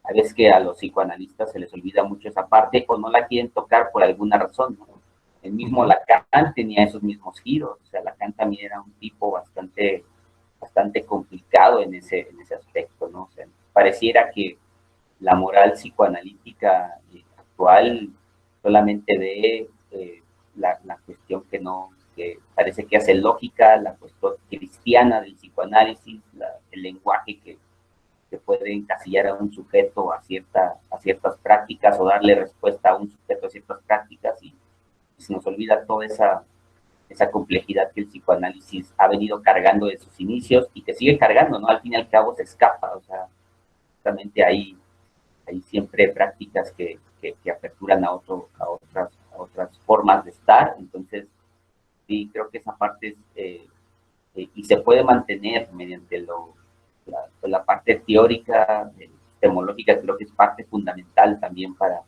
a veces que a los psicoanalistas se les olvida mucho esa parte o no la quieren tocar por alguna razón, ¿no? El mismo Lacan tenía esos mismos giros, o sea, Lacan también era un tipo bastante complicado en ese aspecto, ¿no? O sea, pareciera que la moral psicoanalítica actual solamente ve la cuestión que parece que hace lógica, la cuestión cristiana del psicoanálisis, el lenguaje que puede encasillar a un sujeto a ciertas prácticas o darle respuesta a un sujeto a ciertas prácticas, y se nos olvida toda esa complejidad que el psicoanálisis ha venido cargando de sus inicios y que sigue cargando, ¿no? Al fin y al cabo se escapa, o sea, justamente hay siempre prácticas que aperturan a otras formas de estar. Entonces, sí, creo que esa parte es, y se puede mantener mediante la parte teórica, epistemológica, creo que es parte fundamental también para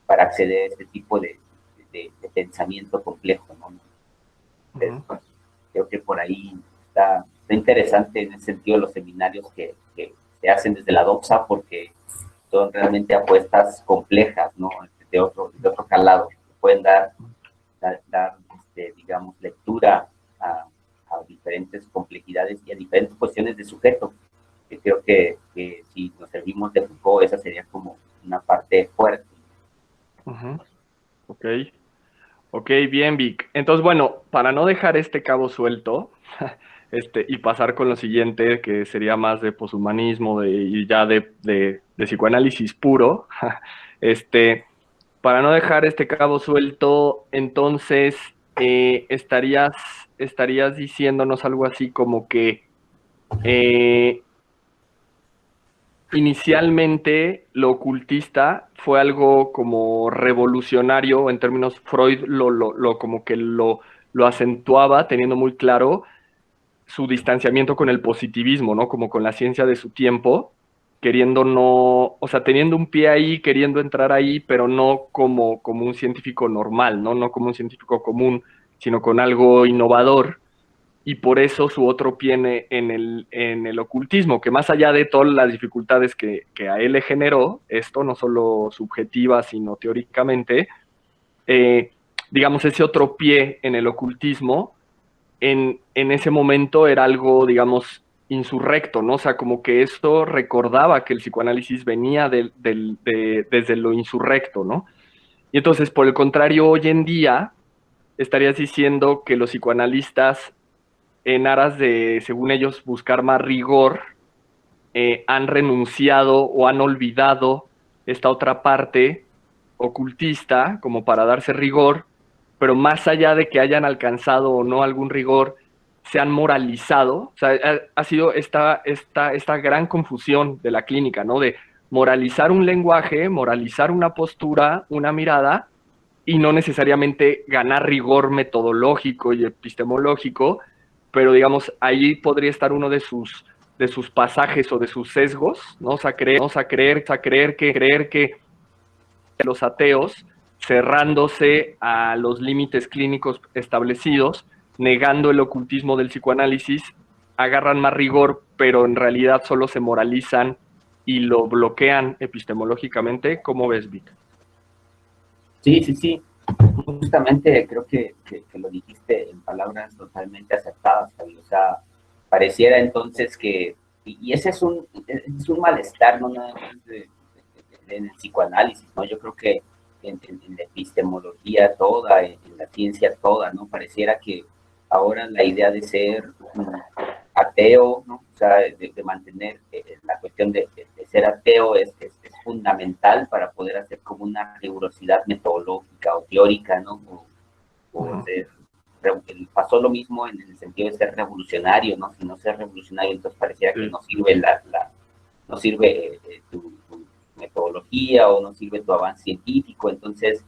acceder a este tipo de pensamiento complejo, ¿no? Entonces, creo que por ahí está interesante en ese sentido los seminarios que se hacen desde la DOCSA, porque son realmente apuestas complejas, ¿no? De otro calado, que pueden dar digamos, lectura a diferentes complejidades y a diferentes cuestiones de sujeto, que creo que si nos servimos de Foucault, esa sería como una parte fuerte. Ok, bien, Vic. Entonces, bueno, para no dejar este cabo suelto y pasar con lo siguiente, que sería más de poshumanismo y ya de psicoanálisis puro, para no dejar este cabo suelto, entonces estarías diciéndonos algo así como que inicialmente lo ocultista fue algo como revolucionario en términos. Freud como que lo acentuaba, teniendo muy claro su distanciamiento con el positivismo, ¿no? Como con la ciencia de su tiempo, queriendo no, o sea, teniendo un pie ahí, queriendo entrar ahí, pero no como un científico normal, ¿no? No como un científico común, sino con algo innovador. Y por eso su otro pie en el ocultismo, que más allá de todas las dificultades que a él le generó, esto no solo subjetiva, sino teóricamente, digamos, ese otro pie en el ocultismo, en ese momento era algo, digamos, insurrecto, ¿no? O sea, como que esto recordaba que el psicoanálisis venía desde lo insurrecto, ¿no? Y entonces, por el contrario, hoy en día estarías diciendo que los psicoanalistas, en aras de, según ellos, buscar más rigor, han renunciado o han olvidado esta otra parte ocultista como para darse rigor, pero más allá de que hayan alcanzado o no algún rigor, se han moralizado. O sea, ha sido esta gran confusión de la clínica, ¿no? De moralizar un lenguaje, moralizar una postura, una mirada, y no necesariamente ganar rigor metodológico y epistemológico, pero digamos, ahí podría estar uno de sus pasajes o de sus sesgos, ¿no? O sea, creer que los ateos, cerrándose a los límites clínicos establecidos, negando el ocultismo del psicoanálisis, agarran más rigor, pero en realidad solo se moralizan y lo bloquean epistemológicamente. ¿Cómo ves, Vic? Sí. Justamente creo que lo dijiste en palabras totalmente acertadas, Javier. O sea, pareciera entonces que, y ese es un malestar, no nada más en el psicoanálisis, ¿no? Yo creo que en la epistemología toda, en la ciencia toda, ¿no? Pareciera que ahora la idea de ser ateo, ¿no? O sea, de mantener la cuestión de ser ateo es fundamental para poder hacer como una rigurosidad metodológica o teórica, ¿no? O pasó lo mismo en el sentido de ser revolucionario, ¿no? Si no ser revolucionario, entonces pareciera que no sirve no sirve tu metodología o no sirve tu avance científico. Entonces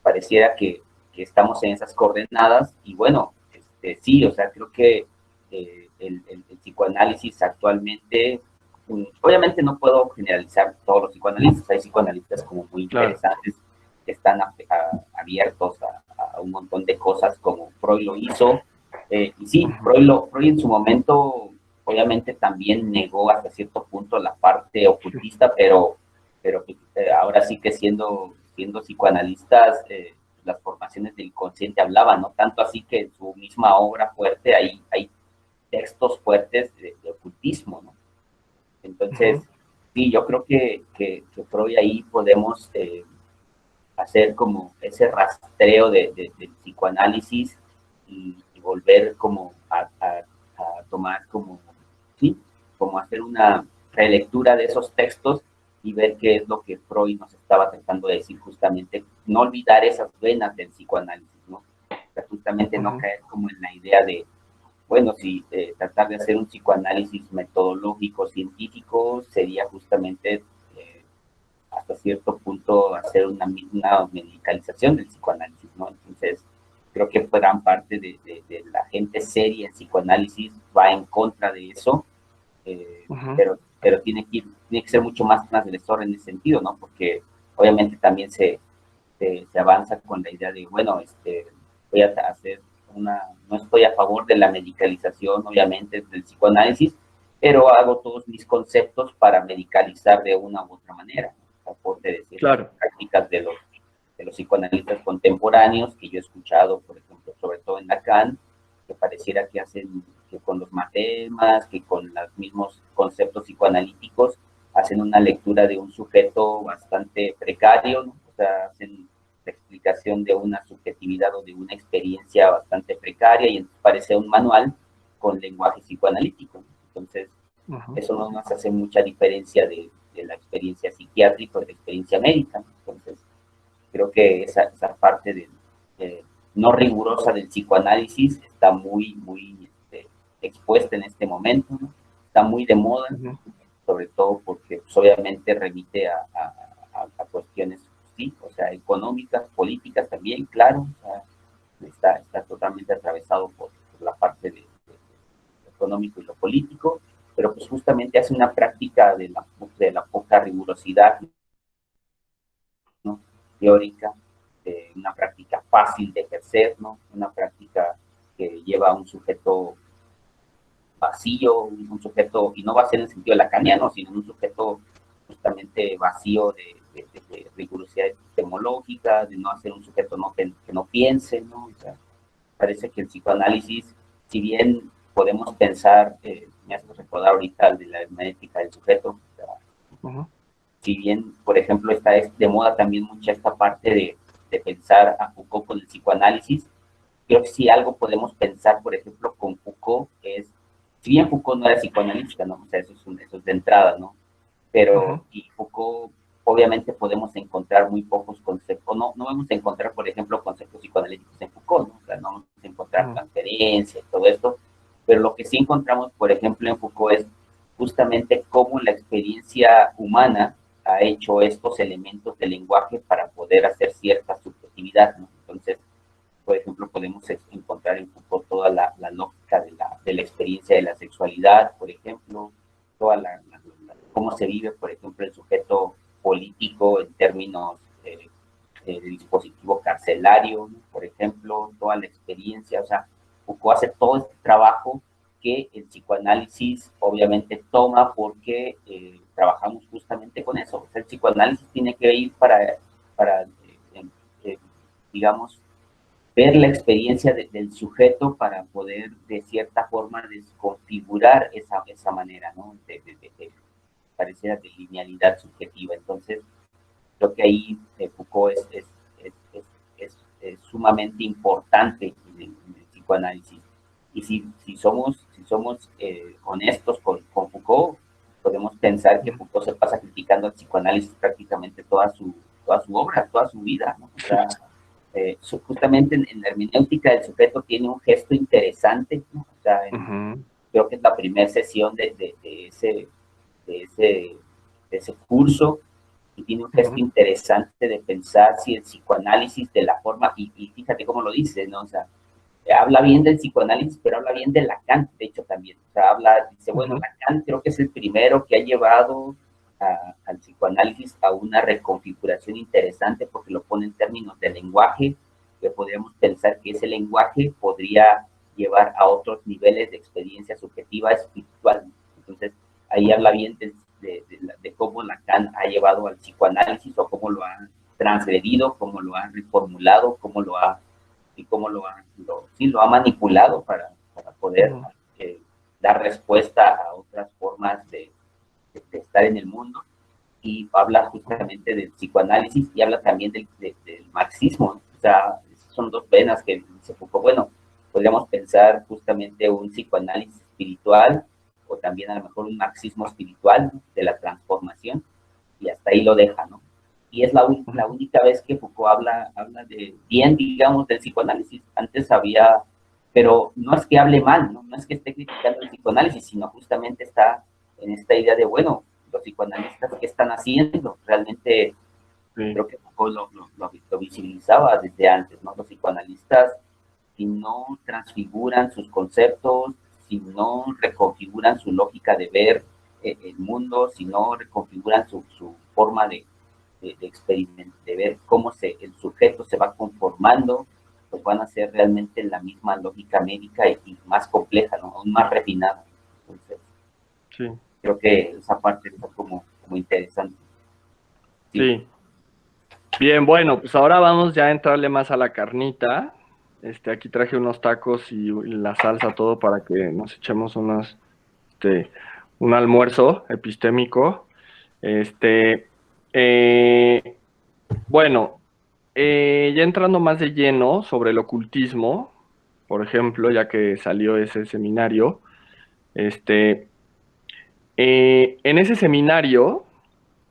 pareciera que estamos en esas coordenadas y bueno, sí, o sea, creo que el psicoanálisis actualmente, obviamente no puedo generalizar todos los psicoanalistas, hay psicoanalistas como muy interesantes que están abiertos a un montón de cosas como Freud lo hizo, y sí, Freud en su momento obviamente también negó hasta cierto punto la parte ocultista, pero ahora sí que siendo psicoanalistas, las formaciones del inconsciente hablaban, ¿no? Tanto así que en su misma obra fuerte hay textos fuertes de ocultismo, ¿no? Entonces, sí, yo creo que Freud ahí podemos hacer como ese rastreo del psicoanálisis y volver como a tomar como, sí, como hacer una relectura de esos textos y ver qué es lo que Freud nos estaba tratando de decir, justamente, no olvidar esas venas del psicoanálisis, ¿no? O sea, justamente no caer como en la idea de bueno, si tratar de hacer un psicoanálisis metodológico, científico, sería justamente hasta cierto punto hacer una medicalización del psicoanálisis, ¿no? Entonces, creo que gran parte de la gente seria en psicoanálisis va en contra de eso, pero tiene que ser mucho más transgresor en ese sentido, ¿no? Porque obviamente también se avanza con la idea de, bueno, voy a hacer no estoy a favor de la medicalización, obviamente, del psicoanálisis, pero hago todos mis conceptos para medicalizar de una u otra manera, ¿no? Por decir, claro, prácticas de los psicoanalistas contemporáneos que yo he escuchado, por ejemplo, sobre todo en Lacan, que pareciera que hacen, que con los matemas, que con los mismos conceptos psicoanalíticos, hacen una lectura de un sujeto bastante precario, ¿no? O sea, hacen la explicación de una subjetividad o de una experiencia bastante precaria, y entonces parece un manual con lenguaje psicoanalítico, ¿no? Entonces, eso no nos hace mucha diferencia de la experiencia psiquiátrica o de la experiencia médica, ¿no? Entonces, creo que esa parte no rigurosa del psicoanálisis está muy expuesta en este momento, ¿no? Está muy de moda, sobre todo porque pues, obviamente remite a cuestiones, sí, o sea, económicas, políticas también, claro, o sea, está totalmente atravesado por la parte de lo económico y lo político, pero pues justamente hace una práctica de la poca rigurosidad, ¿no? Teórica, una práctica fácil de ejercer, ¿no? Una práctica que lleva a un sujeto vacío, un sujeto, y no va a ser en el sentido lacaniano, sino un sujeto justamente vacío de rigurosidad epistemológica, de no hacer un sujeto que no piense, ¿no? O sea, parece que el psicoanálisis, si bien podemos pensar, me hace recordar ahorita de la hermenéutica del sujeto, o sea, si bien, por ejemplo, está de moda también mucha esta parte de pensar a Foucault con el psicoanálisis, creo que si algo podemos pensar, por ejemplo, con Foucault es, si bien Foucault no era psicoanalista, ¿no? O sea, eso es de entrada, ¿no? Pero, y Foucault, obviamente podemos encontrar muy pocos conceptos, no vamos a encontrar, por ejemplo, conceptos psicoanalíticos en Foucault, ¿no? O sea, no vamos a encontrar transferencia y todo esto, pero lo que sí encontramos, por ejemplo, en Foucault es justamente cómo la experiencia humana ha hecho estos elementos de lenguaje para poder hacer cierta subjetividad, ¿no? Entonces, por ejemplo, podemos encontrar en Foucault toda la lógica de la experiencia de la sexualidad, por ejemplo, toda cómo se vive, por ejemplo, el sujeto político en términos del dispositivo carcelario, ¿no? Por ejemplo, toda la experiencia, o sea, Foucault hace todo este trabajo que el psicoanálisis obviamente toma porque trabajamos justamente con eso. O sea, el psicoanálisis tiene que ir para digamos, ver la experiencia del sujeto para poder, de cierta forma, desconfigurar esa manera, ¿no? De parecida de linealidad subjetiva. Entonces, creo que ahí Foucault es sumamente importante en el psicoanálisis. Y si somos honestos con Foucault, podemos pensar que Foucault se pasa criticando al psicoanálisis prácticamente toda su obra, toda su vida, ¿no? O sea, justamente en la hermenéutica del sujeto tiene un gesto interesante, ¿no? O sea, creo que es la primera sesión de ese curso, y tiene un gesto interesante de pensar si el psicoanálisis de la forma, y fíjate cómo lo dice, ¿no? O sea, habla bien del psicoanálisis, pero habla bien de Lacan, de hecho también. O sea, dice, bueno, Lacan creo que es el primero que ha llevado al psicoanálisis a una reconfiguración interesante, porque lo pone en términos de lenguaje, que podríamos pensar que ese lenguaje podría llevar a otros niveles de experiencia subjetiva espiritual. Entonces, ahí habla bien de cómo Lacan ha llevado al psicoanálisis, o cómo lo ha transgredido, cómo lo ha reformulado, cómo lo ha manipulado para poder dar respuesta a otras formas de estar en el mundo. Y habla justamente del psicoanálisis y habla también del marxismo. O sea, son dos venas que se Foucault. Bueno, podríamos pensar justamente un psicoanálisis espiritual, o también a lo mejor un marxismo espiritual, ¿no? De la transformación, y hasta ahí lo deja, ¿no? Y es la única vez que Foucault habla de bien, digamos, del psicoanálisis. Antes había pero no es que hable mal, ¿no? No es que esté criticando el psicoanálisis, sino justamente está en esta idea de, bueno, los psicoanalistas, ¿qué están haciendo? Realmente, creo que Foucault lo visibilizaba desde antes, ¿no? Los psicoanalistas, si no transfiguran sus conceptos, si no reconfiguran su lógica de ver el mundo, si no reconfiguran su forma de experimentar, de ver cómo el sujeto se va conformando, pues van a ser realmente la misma lógica médica y más compleja, ¿no? Aún más refinada. Entonces, sí. Creo que esa parte está como interesante. Sí. Bien, bueno, pues ahora vamos ya a entrarle más a la carnita. Aquí traje unos tacos y la salsa, todo para que nos echemos un almuerzo epistémico. Bueno, ya entrando más de lleno sobre el ocultismo, por ejemplo, ya que salió ese seminario, en ese seminario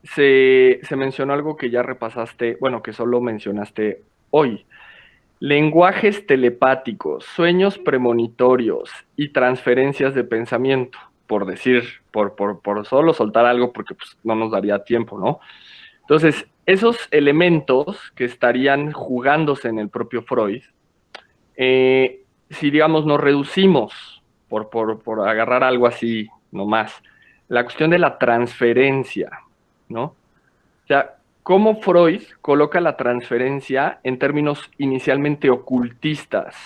se mencionó algo que ya repasaste, bueno, que solo mencionaste hoy. Lenguajes telepáticos, sueños premonitorios y transferencias de pensamiento, por decir, por solo soltar algo porque pues, no nos daría tiempo, ¿no? Entonces, esos elementos que estarían jugándose en el propio Freud, si digamos nos reducimos, por agarrar algo así nomás, la cuestión de la transferencia, ¿no? O sea, cómo Freud coloca la transferencia en términos inicialmente ocultistas,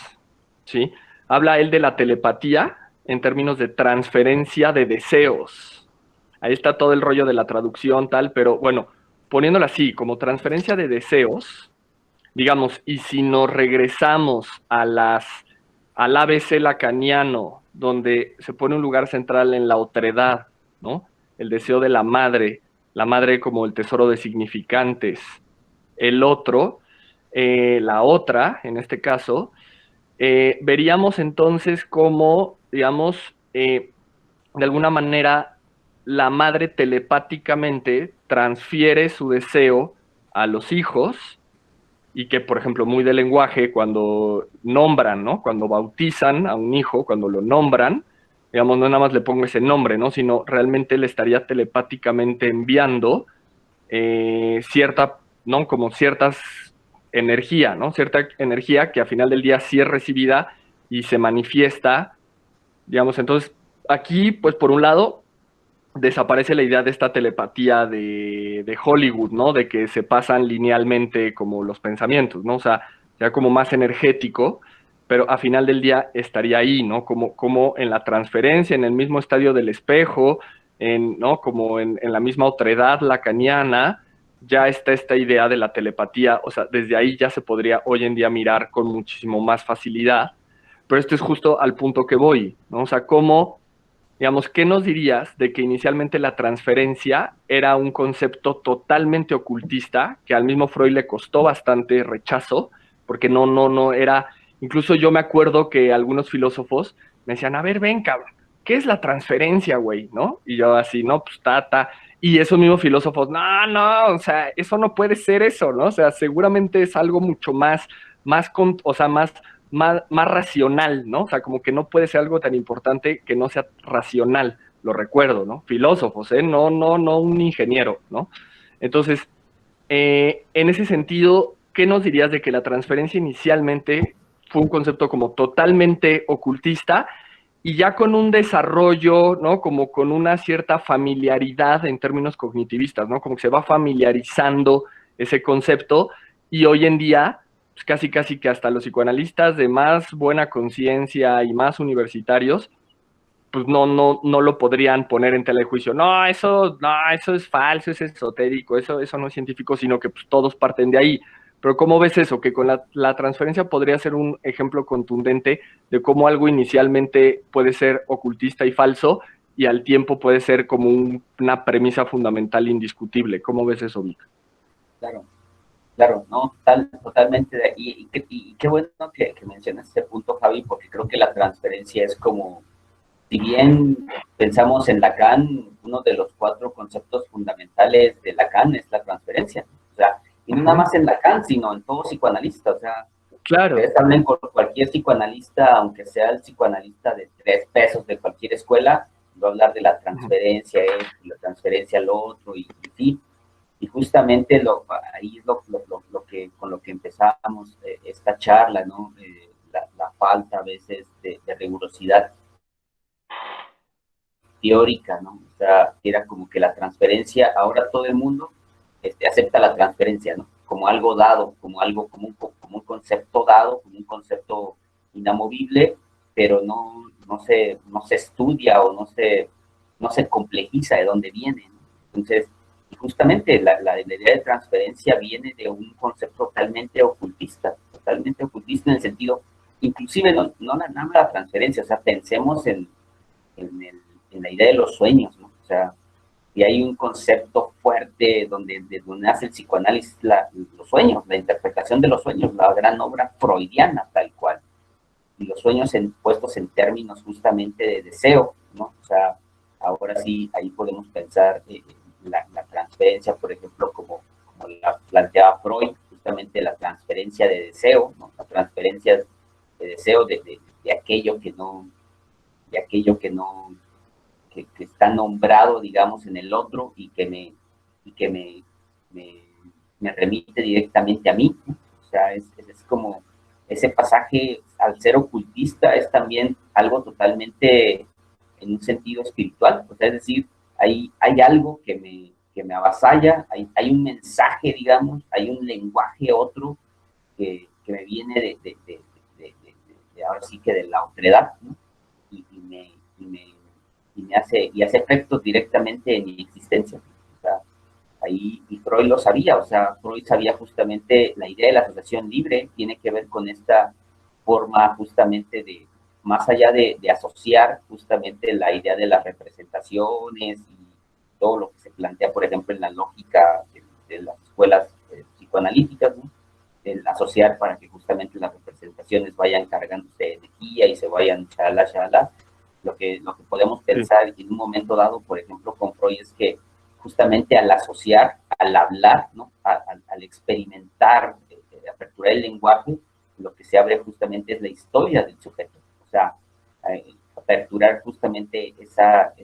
¿sí? Habla él de la telepatía en términos de transferencia de deseos. Ahí está todo el rollo de la traducción, tal, pero bueno, poniéndolo así, como transferencia de deseos, digamos, y si nos regresamos al ABC lacaniano, donde se pone un lugar central en la otredad, ¿no? El deseo de la madre como el tesoro de significantes, el otro, la otra, en este caso, veríamos entonces cómo, digamos, de alguna manera, la madre telepáticamente transfiere su deseo a los hijos y que, por ejemplo, muy de lenguaje, cuando nombran, ¿no? Cuando bautizan a un hijo, cuando lo nombran, digamos, no nada más le pongo ese nombre, ¿no? Sino realmente le estaría telepáticamente enviando cierta, ¿no? Como ciertas energía, ¿no? Cierta energía que a final del día sí es recibida y se manifiesta, digamos, entonces, aquí, pues, por un lado, desaparece la idea de esta telepatía de Hollywood, ¿no? De que se pasan linealmente como los pensamientos, ¿no? O sea, ya como más energético, pero a final del día estaría ahí, ¿no? Como en la transferencia, en el mismo estadio del espejo, ¿no? Como en la misma otredad lacaniana, ya está esta idea de la telepatía, o sea, desde ahí ya se podría hoy en día mirar con muchísimo más facilidad, pero esto es justo al punto que voy, ¿no? O sea, cómo, digamos, ¿qué nos dirías de que inicialmente la transferencia era un concepto totalmente ocultista, que al mismo Freud le costó bastante rechazo, porque no era, incluso yo me acuerdo que algunos filósofos me decían, a ver, ven, cabrón, ¿qué es la transferencia, güey? ¿No? Y yo así, no, pues y esos mismos filósofos, no, o sea, eso no puede ser eso, ¿no? O sea, seguramente es algo mucho o sea, más racional, ¿no? O sea, como que no puede ser algo tan importante que no sea racional, lo recuerdo, ¿no? Filósofos, no un ingeniero, ¿no? Entonces, en ese sentido, ¿qué nos dirías de que la transferencia inicialmente fue un concepto como totalmente ocultista y ya con un desarrollo, ¿no? Como con una cierta familiaridad en términos cognitivistas, ¿no? Como que se va familiarizando ese concepto y hoy en día pues casi que hasta los psicoanalistas de más buena conciencia y más universitarios, pues no lo podrían poner en tela de juicio. No, eso es falso, es esotérico, eso no es científico, sino que pues, todos parten de ahí. Pero ¿cómo ves eso? Que con la transferencia podría ser un ejemplo contundente de cómo algo inicialmente puede ser ocultista y falso y al tiempo puede ser como una premisa fundamental indiscutible. ¿Cómo ves eso, Vic? Claro, no, totalmente. Y qué bueno que mencionas este punto, Javi, porque creo que la transferencia es como, si bien pensamos en Lacan, uno de los 4 conceptos fundamentales de Lacan es la transferencia. O sea, y no nada más en Lacan, sino en todo psicoanalista. O sea, Claro. Ustedes hablen con cualquier psicoanalista, aunque sea el psicoanalista de 3 pesos de cualquier escuela, va a hablar de la transferencia esto y la transferencia lo otro, y sí. Y justamente ahí es con lo que empezamos esta charla, ¿no? La falta a veces de rigurosidad teórica, ¿no? O sea, era como que la transferencia, ahora todo el mundo acepta la transferencia, ¿no? Como algo dado, como un concepto dado, como un concepto inamovible, pero no se estudia o no se complejiza de dónde viene, ¿no? Entonces, y justamente la idea de transferencia viene de un concepto totalmente ocultista en el sentido, inclusive no nada más la transferencia, o sea, pensemos en la idea de los sueños, ¿no? O sea, y hay un concepto fuerte donde nace el psicoanálisis, los sueños, la interpretación de los sueños, la gran obra freudiana tal cual, y los sueños puestos en términos justamente de deseo, ¿no? O sea, ahora sí, ahí podemos pensar la transferencia, por ejemplo, como la planteaba Freud, justamente la transferencia de deseo, ¿no? La transferencia de deseo de aquello que no, que está nombrado, digamos, en el otro y que me remite directamente a mí, ¿no? O sea, es como ese pasaje, al ser ocultista, es también algo totalmente en un sentido espiritual, o sea, es decir, hay algo que me avasalla, hay un mensaje, digamos, hay un lenguaje otro que me viene de ahora sí que de la otredad, ¿no? Y hace efectos directamente en mi existencia. O sea, ahí, y Freud lo sabía, o sea, Freud sabía justamente la idea de la asociación libre, tiene que ver con esta forma justamente de, más allá de asociar justamente la idea de las representaciones y todo lo que se plantea, por ejemplo, en la lógica de las escuelas psicoanalíticas, ¿no? El asociar para que justamente las representaciones vayan cargándose de energía y se vayan shalala. Lo que podemos pensar en un momento dado, por ejemplo, con Freud, es que justamente al asociar, al hablar, ¿no? al experimentar, aperturar el lenguaje, lo que se abre justamente es la historia del sujeto. O sea, aperturar justamente esa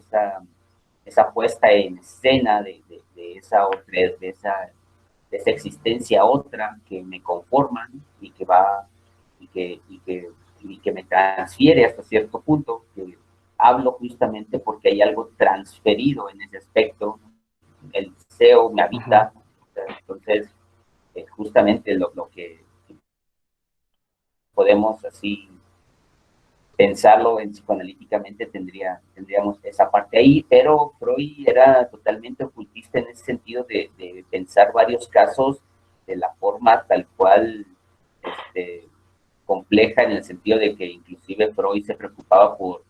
puesta en escena de esa otra, de esa existencia otra que me conforma, ¿no? y que me transfiere hasta cierto punto, que hablo justamente porque hay algo transferido en ese aspecto, el deseo me habita, entonces justamente lo que podemos así pensarlo en psicoanalíticamente tendríamos esa parte ahí, pero Freud era totalmente ocultista en ese sentido de pensar varios casos de la forma tal cual compleja, en el sentido de que inclusive Freud se preocupaba por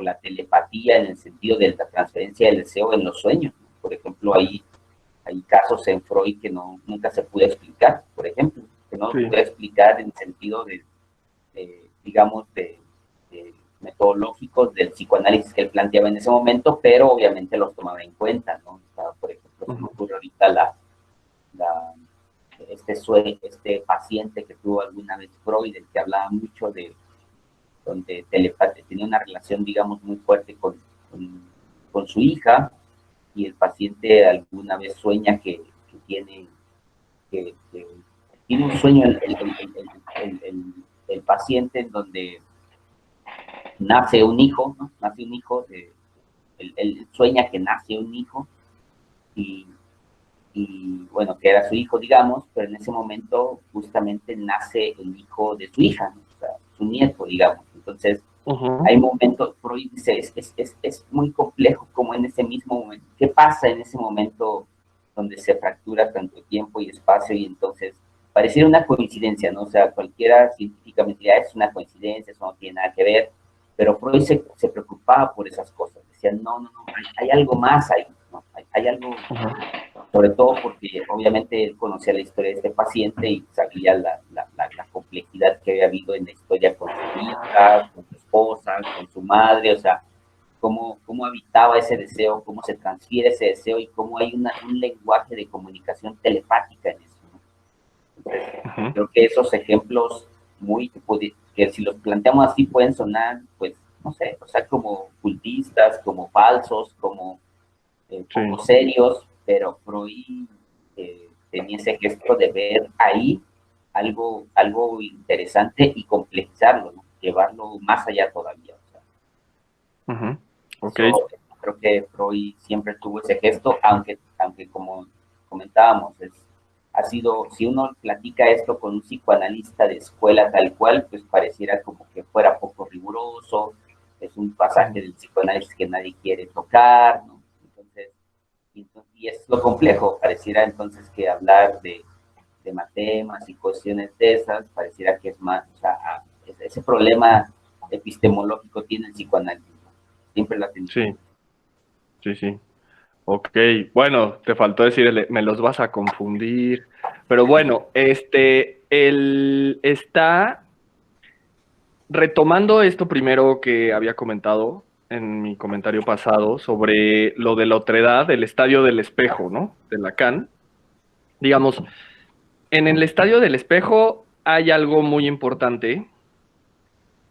la telepatía, en el sentido de la transferencia del deseo en los sueños, ¿no? Por ejemplo, hay casos en Freud que nunca se pudo explicar, por ejemplo, que no se puede explicar en el sentido digamos, metodológicos del psicoanálisis que él planteaba en ese momento, pero obviamente los tomaba en cuenta, ¿no? O sea, por ejemplo, se me ocurre ahorita este paciente que tuvo alguna vez Freud, el que hablaba mucho de donde tenía una relación, digamos, muy fuerte con su hija, y el paciente alguna vez sueña que tiene un sueño el paciente en donde nace un hijo, ¿no? Nace un hijo, él sueña que nace un hijo y bueno, que era su hijo, digamos, pero en ese momento justamente nace el hijo de su hija, ¿no? O sea, su nieto, digamos. Entonces, hay momentos, Freud dice, es muy complejo como en ese mismo momento. ¿Qué pasa en ese momento donde se fractura tanto tiempo y espacio? Y entonces, pareciera una coincidencia, ¿no? O sea, cualquiera científicamente diría, es una coincidencia, eso no tiene nada que ver, pero Freud se preocupaba por esas cosas. Decía, no, hay algo más ahí, ¿no? Hay algo... Sobre todo porque obviamente él conocía la historia de este paciente y sabía la complejidad que había habido en la historia con su hija, con su esposa, con su madre, o sea, cómo habitaba ese deseo, cómo se transfiere ese deseo y cómo hay un lenguaje de comunicación telepática en eso, ¿no? Entonces, creo que esos ejemplos que si los planteamos así pueden sonar, pues, no sé, o sea, como cultistas, como falsos, como poco serios, pero Freud tenía ese gesto de ver ahí algo interesante y complejizarlo, ¿no? Llevarlo más allá todavía. O sea, Okay. Creo que Freud siempre tuvo ese gesto, aunque como comentábamos, si uno platica esto con un psicoanalista de escuela tal cual, pues pareciera como que fuera poco riguroso, es un pasaje del psicoanálisis que nadie quiere tocar, ¿no? Y es lo complejo, pareciera entonces que hablar de matemas y cuestiones de esas, pareciera que es más, o sea, ese problema epistemológico tiene el psicoanálisis, ¿no? Siempre lo ha tenido. Sí. Ok, bueno, te faltó decirle, me los vas a confundir, pero bueno, él está retomando esto primero que había comentado en mi comentario pasado sobre lo de la otredad, el estadio del espejo, ¿no? De Lacan. Digamos, en el estadio del espejo hay algo muy importante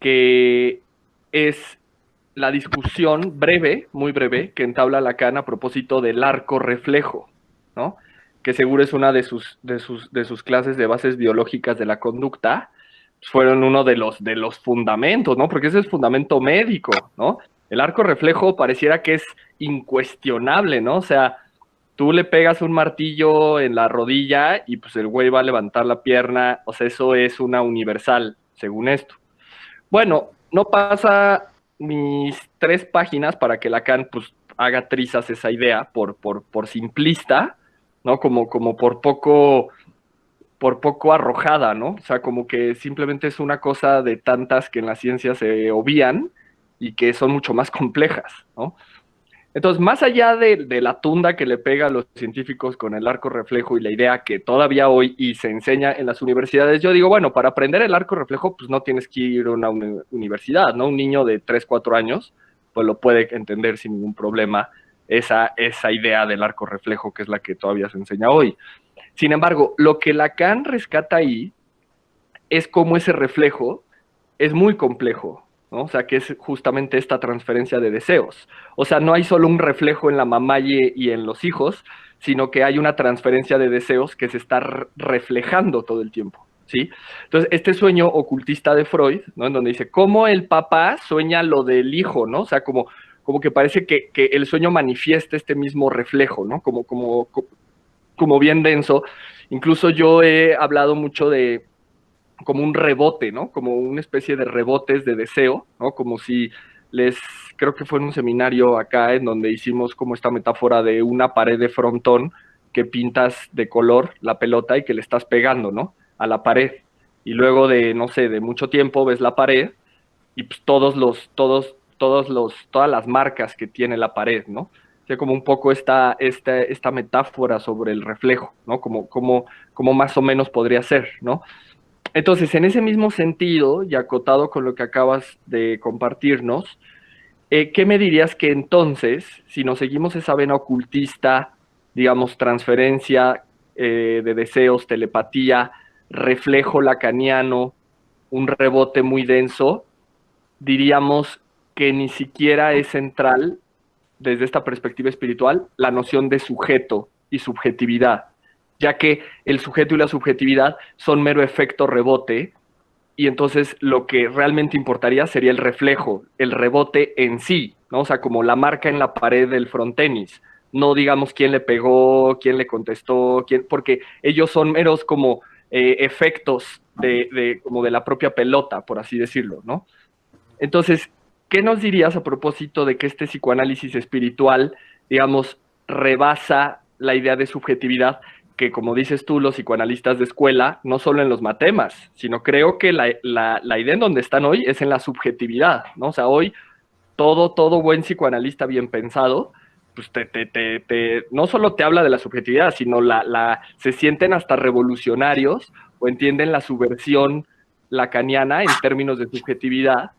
que es la discusión breve, muy breve, que entabla Lacan a propósito del arco reflejo, ¿no? Que seguro es una de sus clases de bases biológicas de la conducta, fueron uno de los fundamentos, ¿no? Porque ese es el fundamento médico, ¿no? El arco reflejo pareciera que es incuestionable, ¿no? O sea, tú le pegas un martillo en la rodilla y pues el güey va a levantar la pierna, o sea, eso es una universal, según esto. Bueno, no pasa mis 3 páginas para que Lacan pues haga trizas esa idea por simplista, ¿no? Como por poco arrojada, ¿no? O sea, como que simplemente es una cosa de tantas que en la ciencia se obvían y que son mucho más complejas, ¿no? Entonces, más allá de la tunda que le pega a los científicos con el arco reflejo y la idea que todavía hoy y se enseña en las universidades, yo digo, bueno, para aprender el arco reflejo, pues no tienes que ir a una universidad, ¿no? Un niño de 3, 4 años, pues lo puede entender sin ningún problema esa idea del arco reflejo, que es la que todavía se enseña hoy. Sin embargo, lo que Lacan rescata ahí es cómo ese reflejo es muy complejo, ¿no? O sea, que es justamente esta transferencia de deseos. O sea, no hay solo un reflejo en la mamá y en los hijos, sino que hay una transferencia de deseos que se está reflejando todo el tiempo, ¿sí? Entonces, este sueño ocultista de Freud, ¿no? En donde dice, ¿cómo el papá sueña lo del hijo, ¿no? O sea, como que parece que el sueño manifiesta este mismo reflejo, ¿no? Como bien denso. Incluso yo he hablado mucho de como un rebote, ¿no? Como una especie de rebotes de deseo, ¿no? Como si creo que fue en un seminario acá en donde hicimos como esta metáfora de una pared de frontón que pintas de color la pelota y que le estás pegando, ¿no? A la pared. Y luego de, no sé, de mucho tiempo ves la pared y pues todas las marcas que tiene la pared, ¿no? O sea, como un poco esta metáfora sobre el reflejo, ¿no? Como más o menos podría ser, ¿no? Entonces, en ese mismo sentido, y acotado con lo que acabas de compartirnos, ¿qué me dirías que entonces, si nos seguimos esa vena ocultista, digamos, transferencia de deseos, telepatía, reflejo lacaniano, un rebote muy denso, diríamos que ni siquiera es central, desde esta perspectiva espiritual, la noción de sujeto y subjetividad, ya que el sujeto y la subjetividad son mero efecto rebote, y entonces lo que realmente importaría sería el reflejo, el rebote en sí, ¿no? O sea, como la marca en la pared del frontenis, no digamos quién le pegó, quién le contestó, porque ellos son meros como efectos como de la propia pelota, por así decirlo, ¿no? Entonces, ¿qué nos dirías a propósito de que este psicoanálisis espiritual, digamos, rebasa la idea de subjetividad, que como dices tú, los psicoanalistas de escuela, no solo en los matemas, sino creo que la idea en donde están hoy es en la subjetividad, ¿no? O sea, hoy todo buen psicoanalista bien pensado, pues no solo te habla de la subjetividad, sino se sienten hasta revolucionarios o entienden la subversión lacaniana en términos de subjetividad.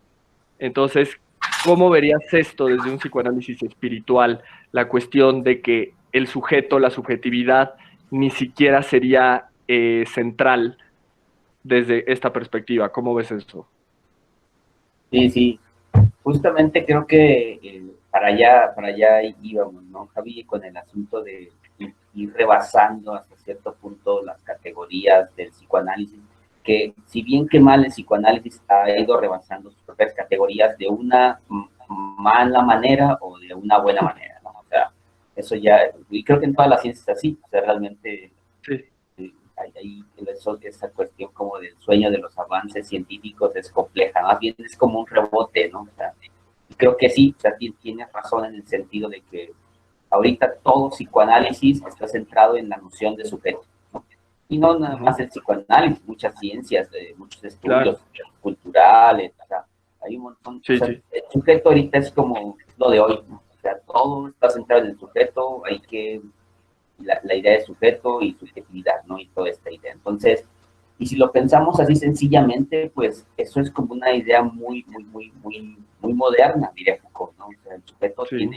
Entonces, ¿cómo verías esto desde un psicoanálisis espiritual? La cuestión de que el sujeto, la subjetividad, ni siquiera sería central desde esta perspectiva. ¿Cómo ves eso? Sí, sí. Justamente creo que para allá íbamos, ¿no, Javi? Con el asunto de ir rebasando hasta cierto punto las categorías del psicoanálisis, que si bien que mal el psicoanálisis ha ido rebasando sus propias categorías de una mala manera o de una buena manera, ¿no? O sea, eso ya, y creo que en todas las ciencias es así, o sea, realmente Sí. Ahí esa cuestión como del sueño de los avances científicos es compleja, más bien es como un rebote, ¿no? O sea, y creo que sí, o sea, tienes razón en el sentido de que ahorita todo psicoanálisis está centrado en la noción de sujeto, ¿no? Y no nada más el psicoanálisis, muchas ciencias, muchos estudios culturales, o sea, hay un montón, Sí, o sea, sí. el sujeto ahorita es como lo de hoy, ¿no? O sea, todo está centrado en el sujeto, hay que la idea de sujeto y subjetividad, ¿no? Y toda esta idea. Entonces, y si lo pensamos así sencillamente, pues eso es como una idea muy moderna, diría Foucault, ¿no? O sea, el sujeto Sí.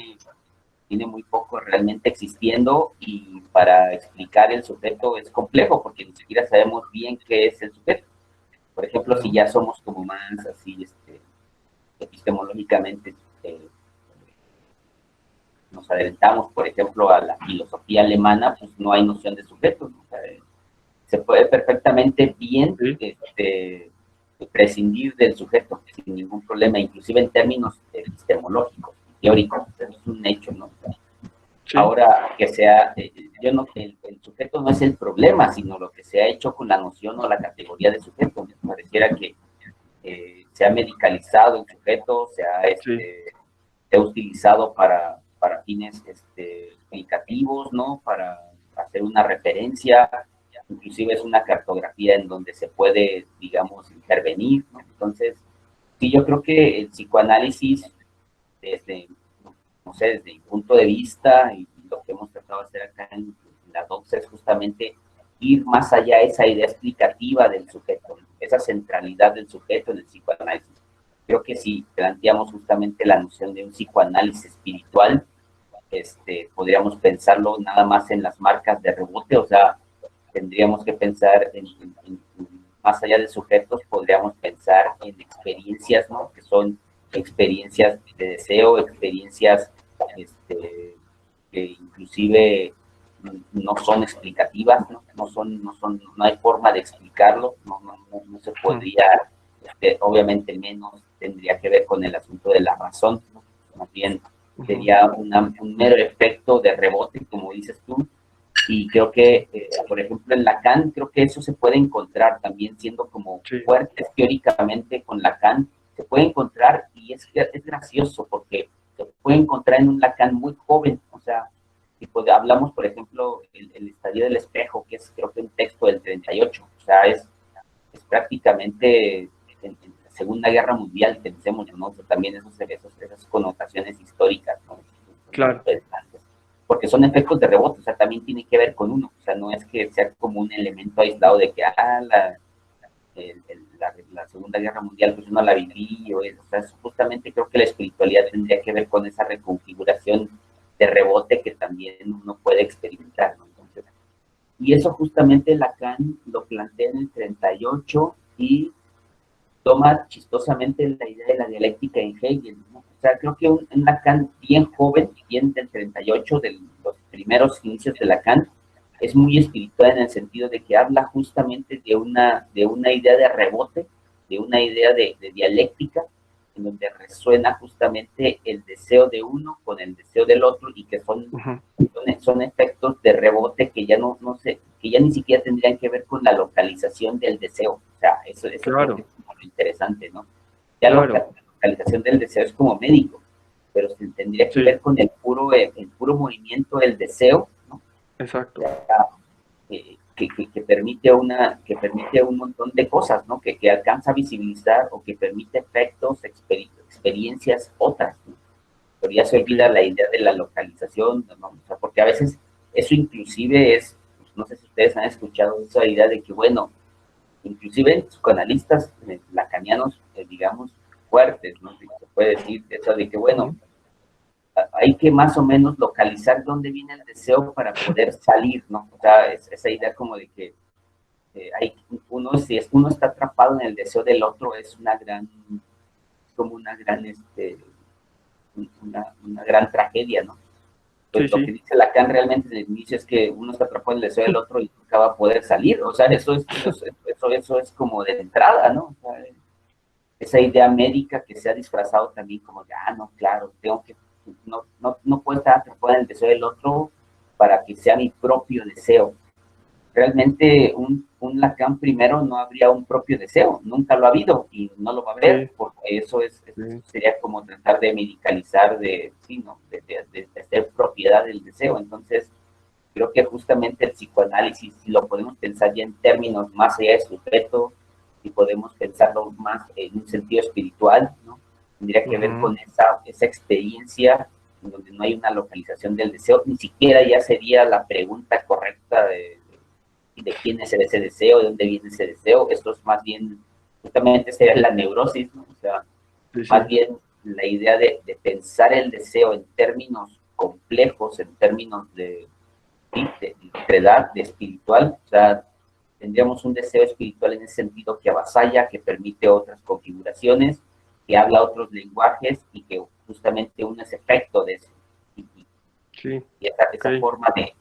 tiene muy poco realmente existiendo y para explicar el sujeto es complejo porque ni siquiera sabemos bien qué es el sujeto. Por ejemplo, si ya somos como más así, epistemológicamente, nos adelantamos, por ejemplo, a la filosofía alemana, pues no hay noción de sujeto, ¿no? O sea, se puede perfectamente bien prescindir del sujeto sin ningún problema, inclusive en términos epistemológicos, teóricos, eso es un hecho, ¿no? Sí. Ahora, que sea, el sujeto no es el problema, sino lo que se ha hecho con la noción o la categoría de sujeto. Me pareciera que se ha medicalizado el sujeto, se ha utilizado para fines explicativos, ¿no? Para hacer una referencia, inclusive es una cartografía en donde se puede, digamos, intervenir, ¿no? Entonces, sí, yo creo que el psicoanálisis, desde, no sé, desde mi punto de vista, y lo que hemos tratado de hacer acá en la doxa es justamente ir más allá de esa idea explicativa del sujeto, esa centralidad del sujeto en el psicoanálisis. Creo que si planteamos justamente la noción de un psicoanálisis espiritual, podríamos pensarlo nada más en las marcas de rebote, o sea, tendríamos que pensar más allá de sujetos, podríamos pensar en experiencias, ¿no? Que son experiencias de deseo, experiencias que inclusive no son explicativas, ¿no? No hay forma de explicarlo, no se podría, obviamente menos tendría que ver con el asunto de la razón, ¿no? Más bien sería un mero efecto de rebote, como dices tú, y creo que, por ejemplo, en Lacan, creo que eso se puede encontrar también siendo como fuertes teóricamente con Lacan, se puede encontrar, y es gracioso porque se puede encontrar en un Lacan muy joven, o sea, hablamos, por ejemplo, el estadio del espejo, que es creo que un texto del 38, o sea, es prácticamente en la Segunda Guerra Mundial, pensemos, ¿no? O sea, también esas connotaciones históricas, ¿no? Claro. Porque son efectos de rebote, o sea, también tiene que ver con uno, o sea, no es que sea como un elemento aislado de que, la Segunda Guerra Mundial, pues yo no la viví, o sea, justamente creo que la espiritualidad tendría que ver con esa reconfiguración de rebote que también uno puede experimentar, ¿no? Entonces, y eso justamente Lacan lo plantea en el 38 y toma chistosamente la idea de la dialéctica en Hegel, ¿no? O sea, creo que un Lacan bien joven, bien del 38, de los primeros inicios de Lacan, es muy espiritual en el sentido de que habla justamente de una idea de rebote, de una idea de dialéctica, en donde resuena justamente el deseo de uno con el deseo del otro y que son efectos de rebote que ya no sé, que ya ni siquiera tendrían que ver con la localización del deseo. O sea, eso Claro. es lo interesante, ¿no? Ya la localización del deseo es como médico, pero se tendría que ver con el puro movimiento del deseo, ¿no? Exacto. O sea, que permite un montón de cosas, ¿no? Que alcanza a visibilizar o que permite efectos, experiencias otras, ¿no? Pero ya se olvida la idea de la localización, ¿no? O sea, porque a veces eso inclusive es, pues, no sé si ustedes han escuchado esa idea de que, bueno, inclusive psicoanalistas lacanianos, digamos, fuertes, ¿no? Se puede decir eso de que, bueno, hay que más o menos localizar dónde viene el deseo para poder salir, ¿no? O sea, esa idea como de que Si uno está atrapado en el deseo del otro, es una gran tragedia, ¿no? Pues Sí, lo que dice Lacan realmente en el inicio es que uno está atrapado en el deseo del otro y nunca va a poder salir. O sea, eso es como de entrada, ¿no? O sea, esa idea médica que se ha disfrazado también como de, no, claro, no puedo estar atrapado en el deseo del otro para que sea mi propio deseo. Realmente un Lacan primero no habría un propio deseo, nunca lo ha habido y no lo va a haber, porque eso sería como tratar de medicalizar, de ser propiedad del deseo. Entonces, creo que justamente el psicoanálisis, si lo podemos pensar ya en términos más allá de sujeto, y podemos pensarlo más en un sentido espiritual, ¿no? Tendría que ver con esa experiencia en donde no hay una localización del deseo, ni siquiera ya sería la pregunta correcta de quién es ese deseo, de dónde viene ese deseo. Esto es más bien, justamente sería la neurosis, ¿no? O sea, más bien la idea de pensar el deseo en términos complejos, en términos de edad, de espiritual. O sea, tendríamos un deseo espiritual en ese sentido que avasalla, que permite otras configuraciones, que habla otros lenguajes y que justamente uno es efecto de eso. Y esa forma de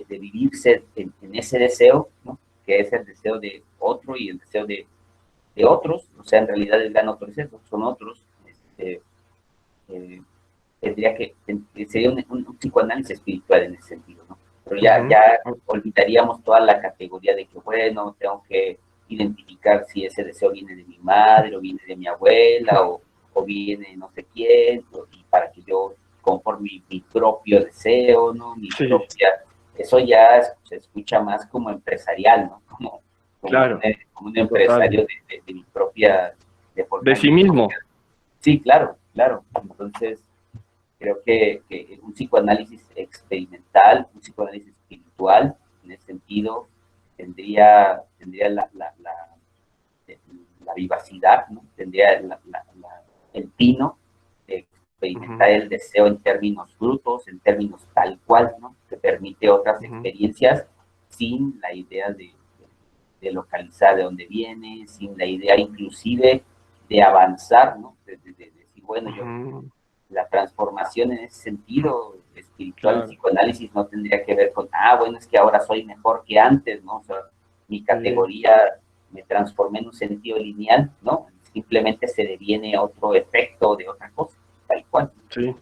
vivirse en ese deseo, ¿no? Que es el deseo de otro y el deseo de otros. O sea, en realidad el gran otro es eso, son otros. Sería un psicoanálisis espiritual en ese sentido, ¿no? Pero ya olvidaríamos toda la categoría de que, bueno, tengo que identificar si ese deseo viene de mi madre, o viene de mi abuela, o viene de no sé quién, y para que yo conforme mi propio deseo, ¿no? Eso ya se escucha más como empresarial, ¿no? Como un empresario de mi propia... De sí mismo. Sí, claro. Entonces, creo que un psicoanálisis experimental, un psicoanálisis espiritual, en ese sentido, tendría la vivacidad, ¿no? Tendría el tino de experimentar el deseo en términos brutos, en términos tal cual, ¿no? Que permite otras experiencias sin la idea de localizar de dónde viene, sin la idea inclusive de avanzar, ¿no? De decir, bueno, yo la transformación en ese sentido espiritual, el psicoanálisis no tendría que ver con, bueno, es que ahora soy mejor que antes, ¿no? O sea, mi categoría me transformé en un sentido lineal, ¿no? Simplemente se deviene a otro efecto de otra cosa, tal cual. Sí.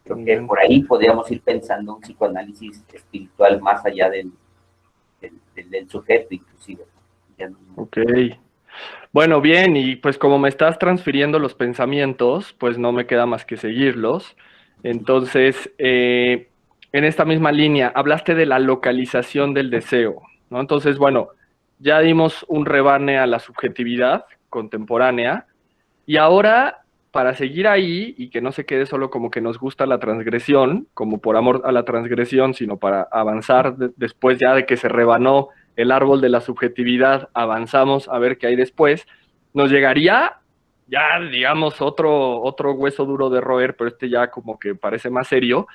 Creo que por ahí podríamos ir pensando un psicoanálisis espiritual más allá del sujeto, inclusive. Ok. Bueno, bien, y pues como me estás transfiriendo los pensamientos, pues no me queda más que seguirlos. Entonces, en esta misma línea, hablaste de la localización del deseo, ¿no? Entonces, bueno, ya dimos un rebane a la subjetividad contemporánea, y ahora, para seguir ahí, y que no se quede solo como que nos gusta la transgresión, como por amor a la transgresión, sino para avanzar después ya de que se rebanó el árbol de la subjetividad, avanzamos a ver qué hay después, nos llegaría ya, digamos, otro hueso duro de roer, pero este ya como que parece más serio,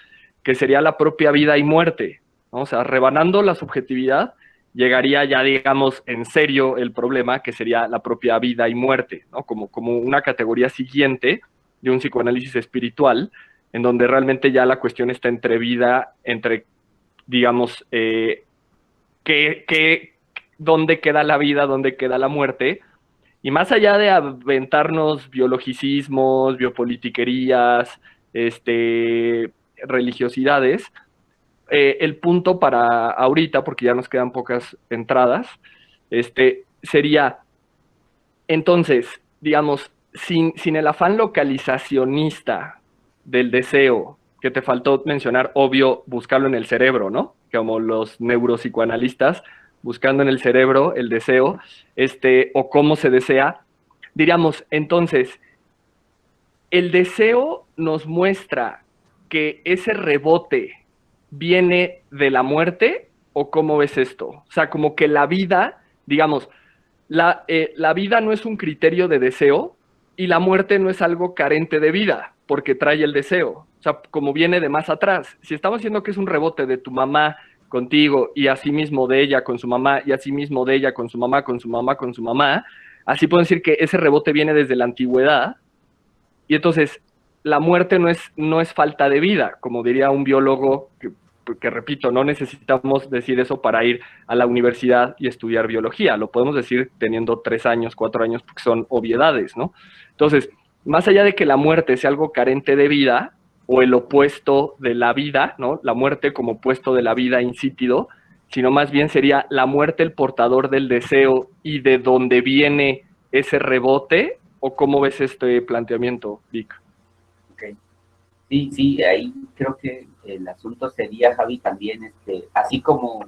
que sería la propia vida y muerte, ¿no? O sea, rebanando la subjetividad, llegaría ya, digamos, en serio el problema, que sería la propia vida y muerte, ¿no? Como una categoría siguiente de un psicoanálisis espiritual, en donde realmente ya la cuestión está entre, digamos, dónde queda la vida, dónde queda la muerte, y más allá de aventarnos biologicismos, biopolitiquerías, religiosidades, el punto para ahorita, porque ya nos quedan pocas entradas, sería, entonces, digamos, sin el afán localizacionista del deseo, que te faltó mencionar, obvio, buscarlo en el cerebro, ¿no? Como los neuropsicoanalistas, buscando en el cerebro el deseo, o cómo se desea, diríamos, entonces, el deseo nos muestra que ese rebote viene de la muerte, ¿o cómo ves esto? O sea, como que la vida, digamos, la vida no es un criterio de deseo y la muerte no es algo carente de vida, porque trae el deseo. O sea, como viene de más atrás. Si estamos diciendo que es un rebote de tu mamá contigo, y asimismo de ella con su mamá, y asimismo de ella con su mamá, con su mamá, con su mamá, así puedo decir que ese rebote viene desde la antigüedad, y entonces la muerte no es falta de vida, como diría un biólogo que repito, no necesitamos decir eso para ir a la universidad y estudiar biología, lo podemos decir teniendo 3 años, 4 años, porque son obviedades, ¿no? Entonces, más allá de que la muerte sea algo carente de vida, o el opuesto de la vida, ¿no? La muerte como opuesto de la vida insípido, sino más bien sería la muerte el portador del deseo y de dónde viene ese rebote, ¿o cómo ves este planteamiento, Vic? Okay. Sí, sí, ahí creo que el asunto sería, Javi, también, así como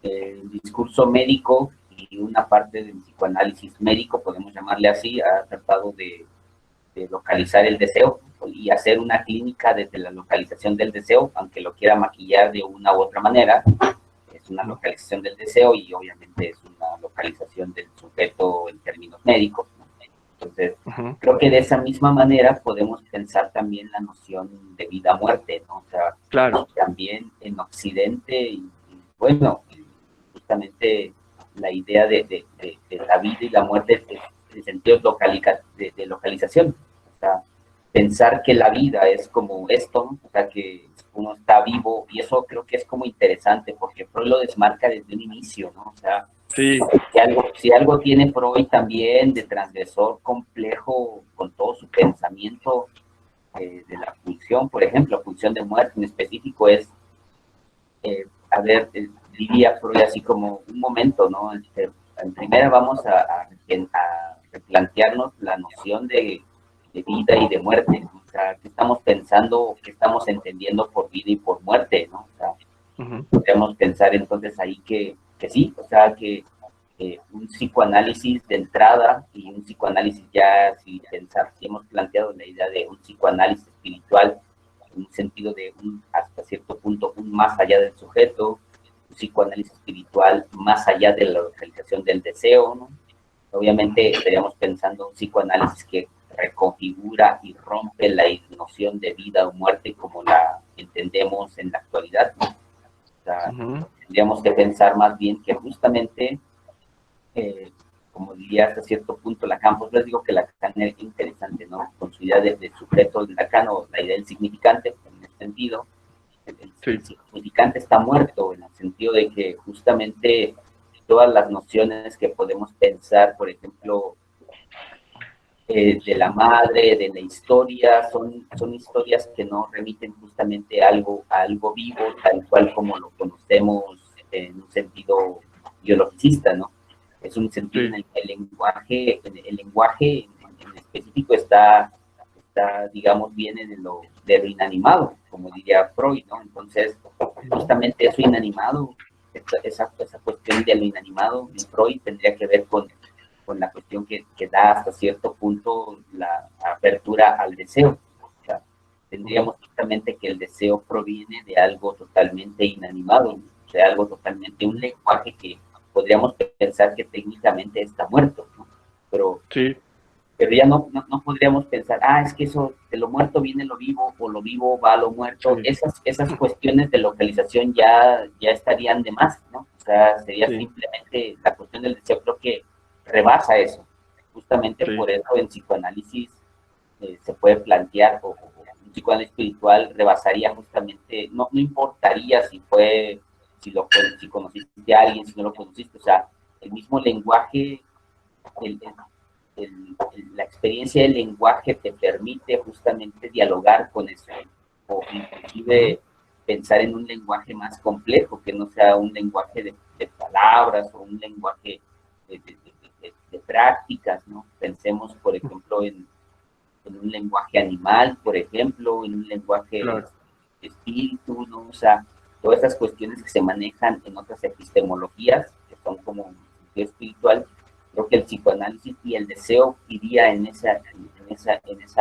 el discurso médico y una parte del psicoanálisis médico, podemos llamarle así, ha tratado de localizar el deseo y hacer una clínica desde la localización del deseo, aunque lo quiera maquillar de una u otra manera, es una localización del deseo y obviamente es una localización del sujeto en términos médicos, ¿no? Entonces, creo que de esa misma manera podemos pensar también la noción de vida-muerte, ¿no? O sea, claro, también en Occidente, y bueno, justamente la idea de la vida y la muerte en sentido de localización. O sea, pensar que la vida es como esto, ¿no? O sea, que uno está vivo, y eso creo que es como interesante, porque Freud lo desmarca desde un inicio, ¿no? O sea, sí. si algo tiene Freud también de transgresor complejo con todo su pensamiento de la pulsión, por ejemplo, pulsión de muerte en específico, es, diría Freud así como un momento, ¿no? En primera vamos a replantearnos la noción de vida y de muerte, ¿no? O sea, ¿qué estamos pensando, qué estamos entendiendo por vida y por muerte, ¿no? O sea, podríamos pensar entonces ahí que sí, o sea, que un psicoanálisis de entrada y un psicoanálisis ya, si hemos planteado la idea de un psicoanálisis espiritual, en un sentido de hasta cierto punto, un más allá del sujeto, un psicoanálisis espiritual más allá de la localización del deseo, ¿no? Obviamente estaríamos pensando un psicoanálisis que reconfigura y rompe la noción de vida o muerte como la entendemos en la actualidad, ¿no? O sea, tendríamos que pensar más bien que justamente, como diría hasta cierto punto Lacan, pues les digo que Lacan es interesante, ¿no? Con su idea de sujeto de Lacan, o la idea del significante, en ese sentido, el significante está muerto, en el sentido de que justamente todas las nociones que podemos pensar, por ejemplo, de la madre, de la historia, son historias que no remiten justamente a algo vivo, tal cual como lo conocemos en un sentido biologicista, ¿no? Es un sentido en el que el lenguaje en específico está, digamos, viene de lo inanimado, como diría Freud, ¿no? Entonces, justamente eso inanimado, esa cuestión de lo inanimado en Freud tendría que ver con la cuestión que da hasta cierto punto la apertura al deseo. O sea, tendríamos justamente que el deseo proviene de algo totalmente inanimado, de algo totalmente, un lenguaje que podríamos pensar que técnicamente está muerto, ¿no? Pero ya no podríamos pensar, es que eso, de lo muerto viene lo vivo, o lo vivo va a lo muerto. Esas cuestiones de localización ya estarían de más, ¿no? O sea, sería simplemente la cuestión del deseo, creo que rebasa eso. Justamente por eso en psicoanálisis se puede plantear, o un psicoanálisis espiritual rebasaría justamente, no importaría si conociste a alguien, si no lo conociste, o sea, el mismo lenguaje, la experiencia del lenguaje te permite justamente dialogar con eso, o inclusive pensar en un lenguaje más complejo, que no sea un lenguaje de palabras, o un lenguaje de prácticas, ¿no? Pensemos, por ejemplo, en un lenguaje animal, por ejemplo, en un lenguaje de espíritu, ¿no? O sea, todas esas cuestiones que se manejan en otras epistemologías, que son como sentido espiritual. Creo que el psicoanálisis y el deseo iría en esa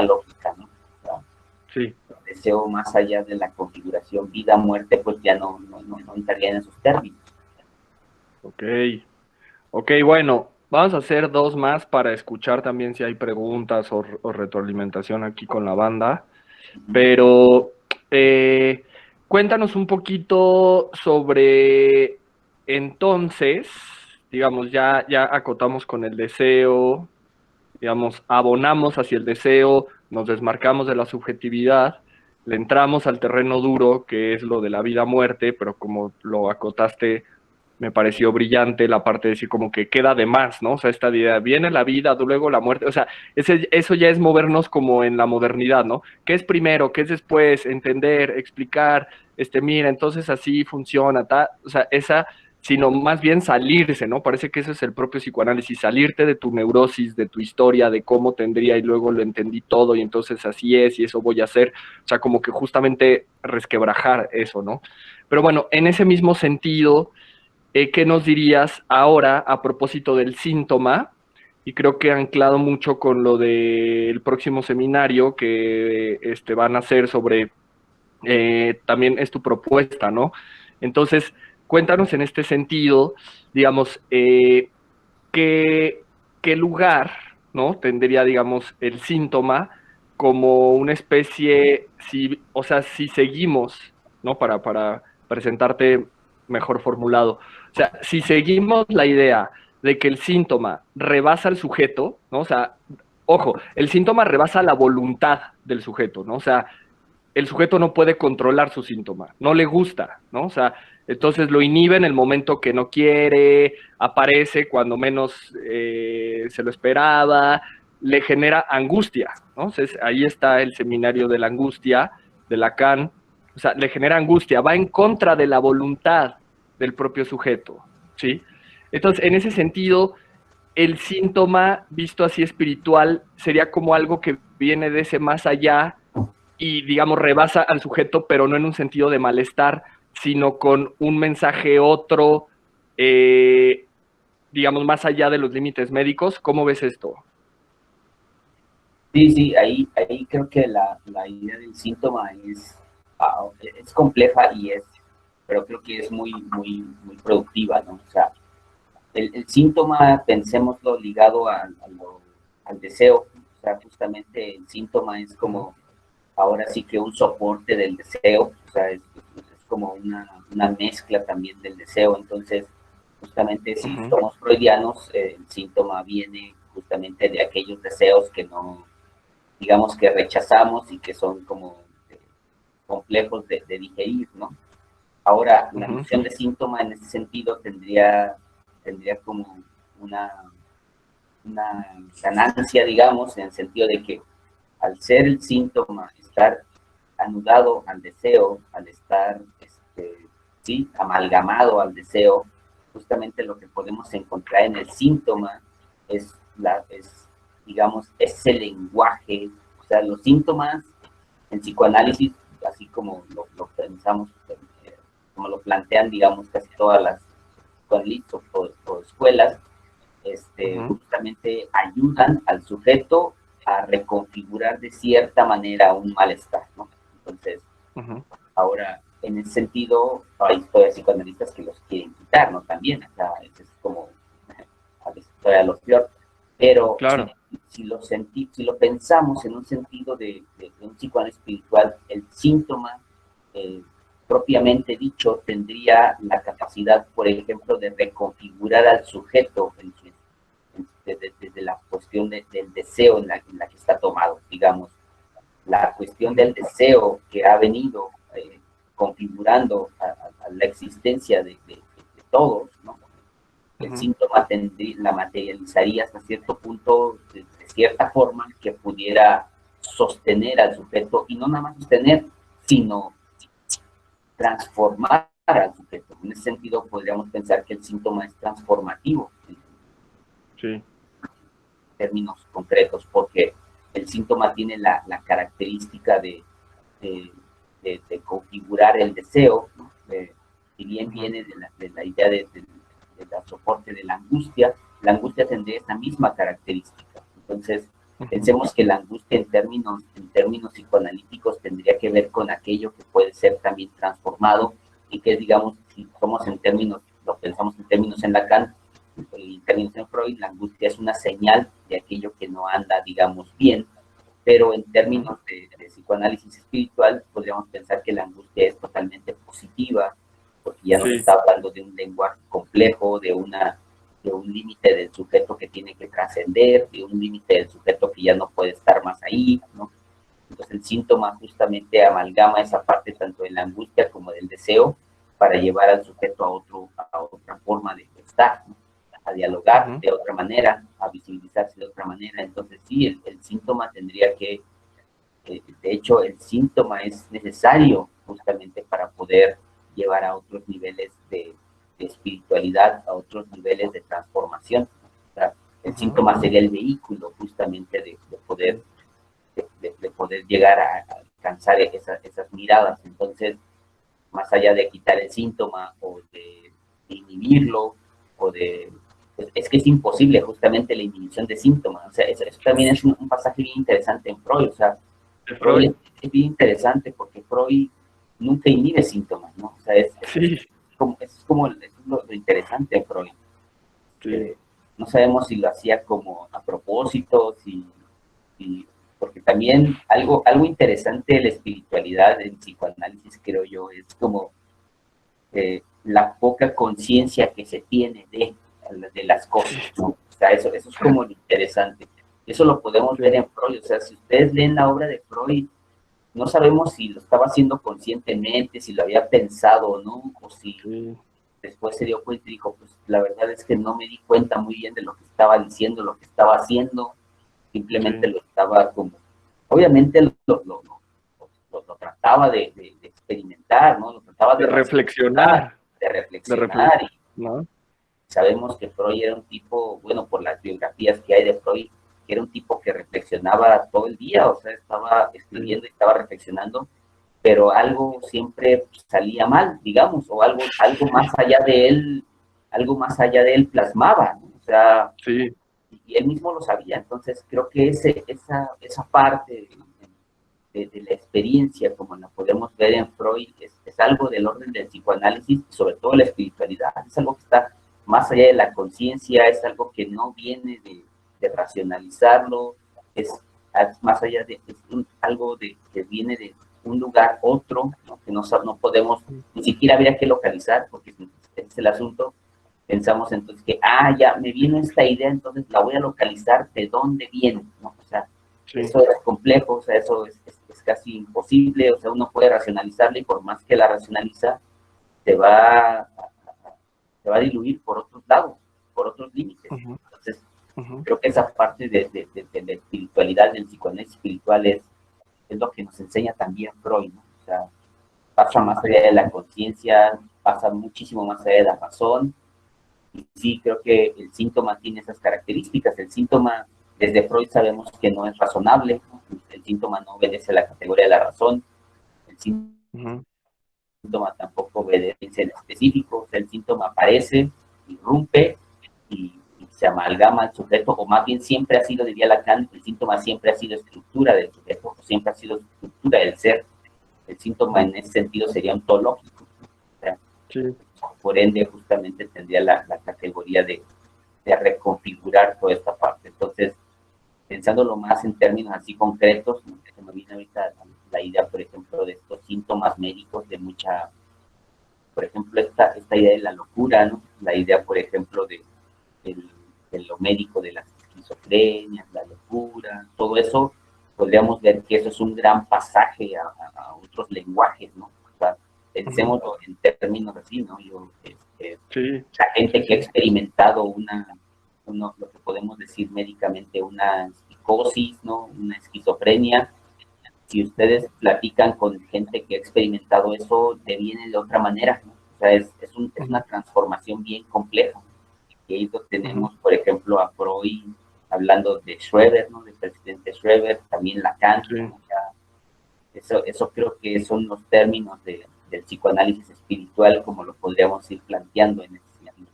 lógica, ¿no? O sea, el deseo más allá de la configuración vida-muerte, pues ya no entraría en esos términos. Ok, bueno, vamos a hacer 2 más para escuchar también si hay preguntas o retroalimentación aquí con la banda. Pero cuéntanos un poquito sobre, entonces, digamos, ya acotamos con el deseo, digamos, abonamos hacia el deseo, nos desmarcamos de la subjetividad, le entramos al terreno duro, que es lo de la vida-muerte, pero como lo acotaste, me pareció brillante la parte de decir como que queda de más, ¿no? O sea, esta idea, viene la vida, luego la muerte, o sea, eso ya es movernos como en la modernidad, ¿no? ¿Qué es primero? ¿Qué es después? Entender, explicar, mira, entonces así funciona, o sea, sino más bien salirse, ¿no? Parece que eso es el propio psicoanálisis, salirte de tu neurosis, de tu historia, de cómo tendría y luego lo entendí todo y entonces así es y eso voy a hacer, o sea, como que justamente resquebrajar eso, ¿no? Pero bueno, en ese mismo sentido, ¿qué nos dirías ahora a propósito del síntoma? Y creo que anclado mucho con lo del próximo seminario que van a hacer sobre, también es tu propuesta, ¿no? Entonces, cuéntanos en este sentido, digamos, qué lugar, ¿no? Tendría, digamos, el síntoma como una especie, o sea, si seguimos, ¿no? Para presentarte mejor formulado. O sea, si seguimos la idea de que el síntoma rebasa al sujeto, ¿no? O sea, ojo, el síntoma rebasa la voluntad del sujeto, ¿no? O sea, el sujeto no puede controlar su síntoma, no le gusta, ¿no? O sea, entonces lo inhibe en el momento que no quiere, aparece cuando menos se lo esperaba, le genera angustia, ¿no? Entonces, ahí está el seminario de la angustia de Lacan, o sea, le genera angustia, va en contra de la voluntad del propio sujeto, ¿sí? Entonces, en ese sentido, el síntoma visto así espiritual sería como algo que viene de ese más allá y, digamos, rebasa al sujeto, pero no en un sentido de malestar, sino con un mensaje otro, digamos, más allá de los límites médicos. ¿Cómo ves esto? Sí, ahí creo que la idea del síntoma es compleja pero creo que es muy productiva, ¿no? O sea, el síntoma, pensémoslo ligado al deseo, o sea, justamente el síntoma es como, ahora sí que un soporte del deseo, o sea, es como una mezcla también del deseo, entonces, justamente si somos freudianos, el síntoma viene justamente de aquellos deseos que no, digamos que rechazamos y que son como complejos de digerir, ¿no? Ahora, la noción de síntoma en ese sentido tendría como una ganancia, digamos, en el sentido de que al ser el síntoma, estar anudado al deseo, al estar, sí, amalgamado al deseo, justamente lo que podemos encontrar en el síntoma es digamos, ese lenguaje, o sea, los síntomas en psicoanálisis, así como lo pensamos, como lo plantean, digamos, casi todas las psicoanalistas o escuelas, justamente ayudan al sujeto a reconfigurar de cierta manera un malestar, ¿no? Entonces, ahora, en ese sentido, hay todavía psicoanalistas que los quieren quitar, ¿no? También, o sea, es como, a veces todavía lo peor, pero claro. si lo pensamos en un sentido de un psicoanálisis espiritual, el síntoma, propiamente dicho, tendría la capacidad, por ejemplo, de reconfigurar al sujeto desde la cuestión del deseo en la que está tomado, digamos. La cuestión del deseo que ha venido configurando a la existencia de todos, ¿no? El síntoma la materializaría hasta cierto punto, de cierta forma, que pudiera sostener al sujeto, y no nada más sostener, sino transformar al sujeto. En ese sentido, podríamos pensar que el síntoma es transformativo. Sí. En términos concretos, porque el síntoma tiene la característica de configurar el deseo, ¿no? Si bien viene de la idea del soporte de la angustia tendría esta misma característica. Entonces, pensemos que la angustia en términos psicoanalíticos tendría que ver con aquello que puede ser también transformado y que, digamos, si somos lo pensamos en términos en Lacan, en términos en Freud, la angustia es una señal de aquello que no anda, digamos, bien, pero en términos de psicoanálisis espiritual, podríamos pensar que la angustia es totalmente positiva, porque ya nos está hablando de un lenguaje complejo, de un límite del sujeto que tiene que trascender, de un límite del sujeto que ya no puede estar más ahí, ¿no? Entonces el síntoma justamente amalgama esa parte tanto de la angustia como del deseo para llevar al sujeto a otra forma de estar, ¿no? A dialogar de otra manera, a visibilizarse de otra manera. Entonces sí, el síntoma tendría que, de hecho el síntoma es necesario justamente para poder llevar a otros niveles de espiritualidad, a otros niveles de transformación. O sea, el síntoma sería el vehículo justamente de poder llegar a alcanzar esas miradas. Entonces, más allá de quitar el síntoma o de inhibirlo, es que es imposible justamente la inhibición de síntomas. O sea, eso también es un pasaje bien interesante en Freud. O sea, Freud es bien interesante porque Freud nunca inhibe síntomas, ¿no? O sea, es lo interesante en Freud. Sí. No sabemos si lo hacía como a propósito, porque también algo interesante de la espiritualidad, del psicoanálisis, creo yo, es como la poca conciencia que se tiene de las cosas, ¿no? O sea, eso es como lo interesante. Eso lo podemos ver en Freud. O sea, si ustedes leen la obra de Freud, no sabemos si lo estaba haciendo conscientemente, si lo había pensado o no, o si después se dio cuenta y dijo, pues la verdad es que no me di cuenta muy bien de lo que estaba diciendo, lo que estaba haciendo, simplemente lo estaba como, obviamente lo trataba de experimentar, ¿no? Lo trataba de reflexionar. ¿no? Sabemos que Freud era un tipo, bueno, por las biografías que hay de Freud, que era un tipo que reflexionaba todo el día, o sea, estaba escribiendo y estaba reflexionando, pero algo siempre salía mal, digamos, o algo más allá de él plasmaba, ¿no? O sea, y él mismo lo sabía. Entonces creo que esa parte de la experiencia, como la podemos ver en Freud, es algo del orden del psicoanálisis, sobre todo la espiritualidad, es algo que está más allá de la conciencia, es algo que no viene de racionalizarlo, es más allá de algo que viene de un lugar otro, ¿no? Que no podemos, ni siquiera habría que localizar, porque es el asunto. Pensamos entonces que, ya me vino esta idea, entonces la voy a localizar de dónde viene, ¿no? O sea, eso es complejo, o sea, eso es casi imposible, o sea, uno puede racionalizarla y por más que la racionaliza, se va a diluir por otros lados, por otros límites. Entonces, creo que esa parte de la espiritualidad, del psicoanálisis espiritual es lo que nos enseña también Freud, ¿no? O sea, pasa más allá de la conciencia, pasa muchísimo más allá de la razón. Y sí, creo que el síntoma tiene esas características. El síntoma, desde Freud sabemos que no es razonable, ¿no? El síntoma no obedece a la categoría de la razón. El síntoma tampoco obedece en específico. O sea, el síntoma aparece, irrumpe y se amalgama al sujeto, o más bien siempre ha sido, diría Lacan, el síntoma siempre ha sido estructura del sujeto, o siempre ha sido estructura del ser. El síntoma en ese sentido sería ontológico. O sea, por ende, justamente tendría la categoría de reconfigurar toda esta parte. Entonces, pensándolo más en términos así concretos, se me viene ahorita la idea, por ejemplo, de estos síntomas médicos de mucha, por ejemplo, esta idea de la locura, ¿no? La idea, por ejemplo, de lo médico, de las esquizofrenias, la locura, todo eso, podríamos ver que eso es un gran pasaje a otros lenguajes, ¿no? O sea, pensémoslo en términos así, ¿no? La gente que ha experimentado lo que podemos decir médicamente una psicosis, ¿no? Una esquizofrenia. Si ustedes platican con gente que ha experimentado eso, deviene de otra manera, ¿no? O sea, es una transformación bien compleja. Y ahí tenemos, por ejemplo, a Freud hablando de Schreber, ¿no? Del presidente Schreber, también Lacan, ¿no? Eso creo que son los términos del psicoanálisis espiritual, como lo podríamos ir planteando en este sentido.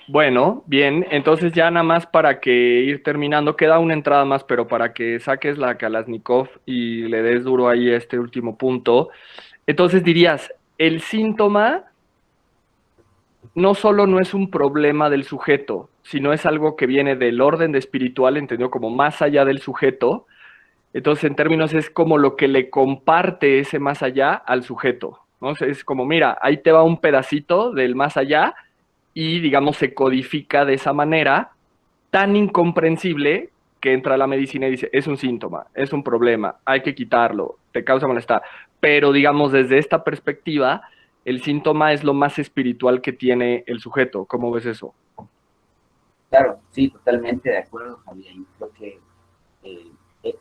Bueno, bien, entonces ya nada más para que ir terminando, queda una entrada más, pero para que saques la Kalashnikov y le des duro ahí a este último punto, entonces dirías, el síntoma no solo no es un problema del sujeto, sino es algo que viene del orden de espiritual, entendido como más allá del sujeto, Entonces, en términos, es como lo que le comparte ese más allá al sujeto, ¿no? O sea, es como, mira, ahí te va un pedacito del más allá y, digamos, se codifica de esa manera tan incomprensible que entra la medicina y dice, es un síntoma, es un problema, hay que quitarlo, te causa malestar. Pero, digamos, desde esta perspectiva, el síntoma es lo más espiritual que tiene el sujeto. ¿Cómo ves eso? Claro, sí, totalmente de acuerdo, Javier. Yo creo que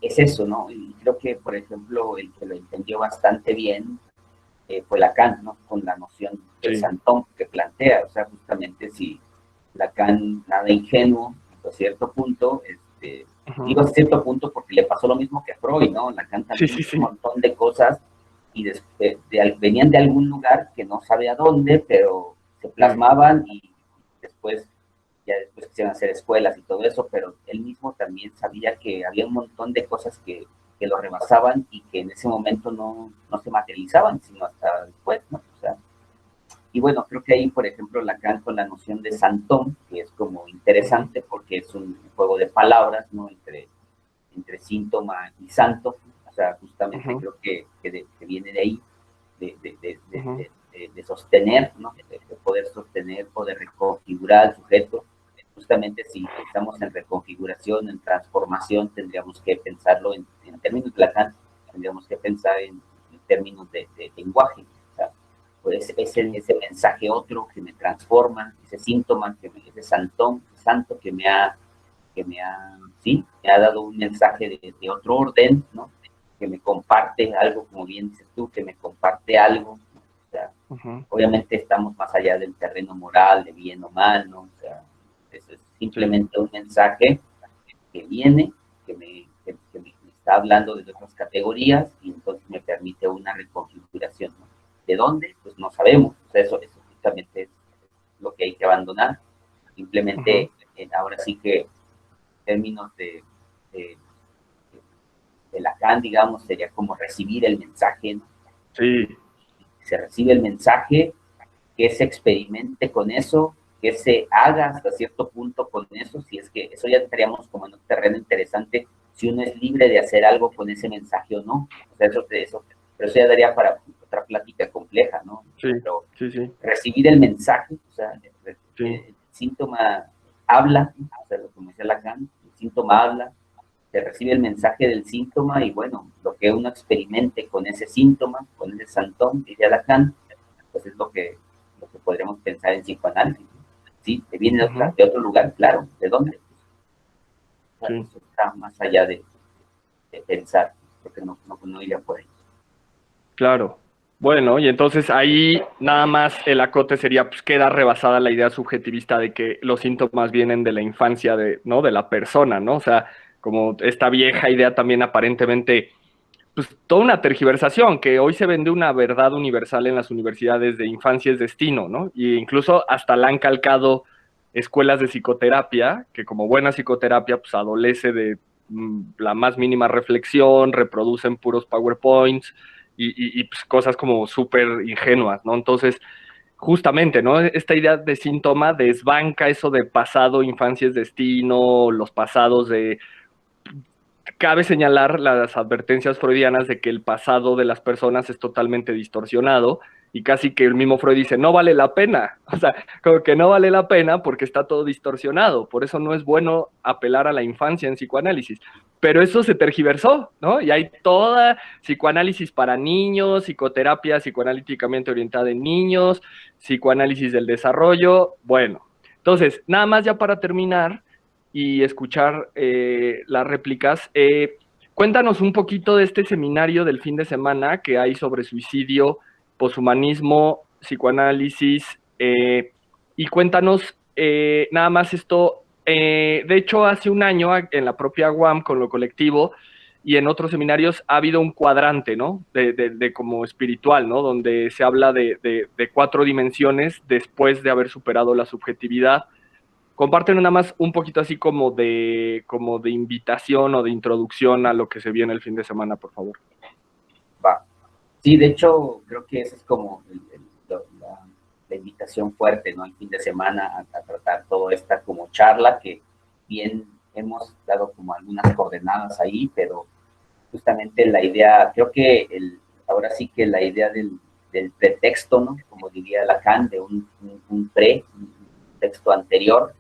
es eso, ¿no? Y creo que, por ejemplo, el que lo entendió bastante bien fue Lacan, ¿no? Con la noción de Sí. Santón que plantea, o sea, justamente si Lacan, nada ingenuo, hasta cierto punto, digo hasta cierto punto porque le pasó lo mismo que a Freud, ¿no? Lacan también hizo un montón de cosas y venían de algún lugar que no sabe a dónde, pero se plasmaban y después ya después quisieron hacer escuelas y todo eso, pero él mismo también sabía que había un montón de cosas que lo rebasaban y que en ese momento no se materializaban, sino hasta después, ¿no? O sea, y bueno, creo que ahí, por ejemplo, Lacan con la noción de santón, que es como interesante porque es un juego de palabras, ¿no? Entre síntoma y santo, o sea, justamente creo que viene de ahí, de sostener, ¿no? De poder sostener o de reconfigurar al sujeto. Justamente si pensamos en reconfiguración, en transformación, tendríamos que pensarlo en términos de Lacan, tendríamos que pensar en términos de lenguaje. O sea, pues ese mensaje otro que me transforma, ese síntoma, ese santo que me ha dado un mensaje de otro orden, ¿no? Que me comparte algo, como bien dices tú, que me comparte algo. O sea, obviamente estamos más allá del terreno moral, de bien o mal, ¿no? O sea, eso es simplemente un mensaje que viene, que me está hablando de otras categorías y entonces me permite una reconfiguración, ¿no? ¿De dónde? Pues no sabemos. O sea, eso justamente es lo que hay que abandonar. Simplemente, ahora sí que en términos de Lacan, digamos, sería como recibir el mensaje, ¿no? Sí. Se recibe el mensaje, que se experimente con eso, que se haga hasta cierto punto con eso, si es que eso ya estaríamos como en un terreno interesante, si uno es libre de hacer algo con ese mensaje o no. O sea, pero eso ya daría para otra plática compleja, ¿no? Sí, pero sí. recibir el mensaje, o sea, el síntoma habla, o sea, lo que me decía Lacan, el síntoma habla, se recibe el mensaje del síntoma y bueno, lo que uno experimente con ese síntoma, con ese santón, diría Lacan, pues es lo que podríamos pensar en psicoanálisis. Sí, te viene de otro lugar, claro. ¿De dónde? Pues, eso está más allá de pensar, porque no iría por ahí. Claro. Bueno, y entonces ahí nada más el acote sería, pues queda rebasada la idea subjetivista de que los síntomas vienen de la infancia ¿no? De la persona, ¿no? O sea, como esta vieja idea también aparentemente, pues toda una tergiversación, que hoy se vende una verdad universal en las universidades de infancia es destino, ¿no? Y incluso hasta la han calcado escuelas de psicoterapia, que como buena psicoterapia, pues adolece de la más mínima reflexión, reproducen puros PowerPoints y pues, cosas como súper ingenuas, ¿no? Entonces, justamente, ¿no? Esta idea de síntoma desbanca eso de pasado, infancia es destino, los pasados de... Cabe señalar las advertencias freudianas de que el pasado de las personas es totalmente distorsionado y casi que el mismo Freud dice, no vale la pena, o sea, como que no vale la pena porque está todo distorsionado, por eso no es bueno apelar a la infancia en psicoanálisis, pero eso se tergiversó, ¿no? Y hay toda psicoanálisis para niños, psicoterapia psicoanalíticamente orientada en niños, psicoanálisis del desarrollo, bueno, entonces, nada más ya para terminar y escuchar las réplicas, cuéntanos un poquito de este seminario del fin de semana que hay sobre suicidio, poshumanismo, psicoanálisis, y cuéntanos nada más esto. De hecho, hace un año en la propia UAM con lo colectivo y en otros seminarios ha habido un cuadrante, ¿no? De como espiritual, ¿no? Donde se habla de 4 dimensiones después de haber superado la subjetividad. Compártenos nada más un poquito así como de invitación o de introducción a lo que se viene el fin de semana, por favor. Va. Sí, de hecho, creo que esa es como la invitación fuerte, ¿no? El fin de semana a tratar toda esta como charla que bien hemos dado como algunas coordenadas ahí, pero justamente la idea, creo que ahora sí que la idea del pretexto, ¿no? Como diría Lacan, de un texto anterior,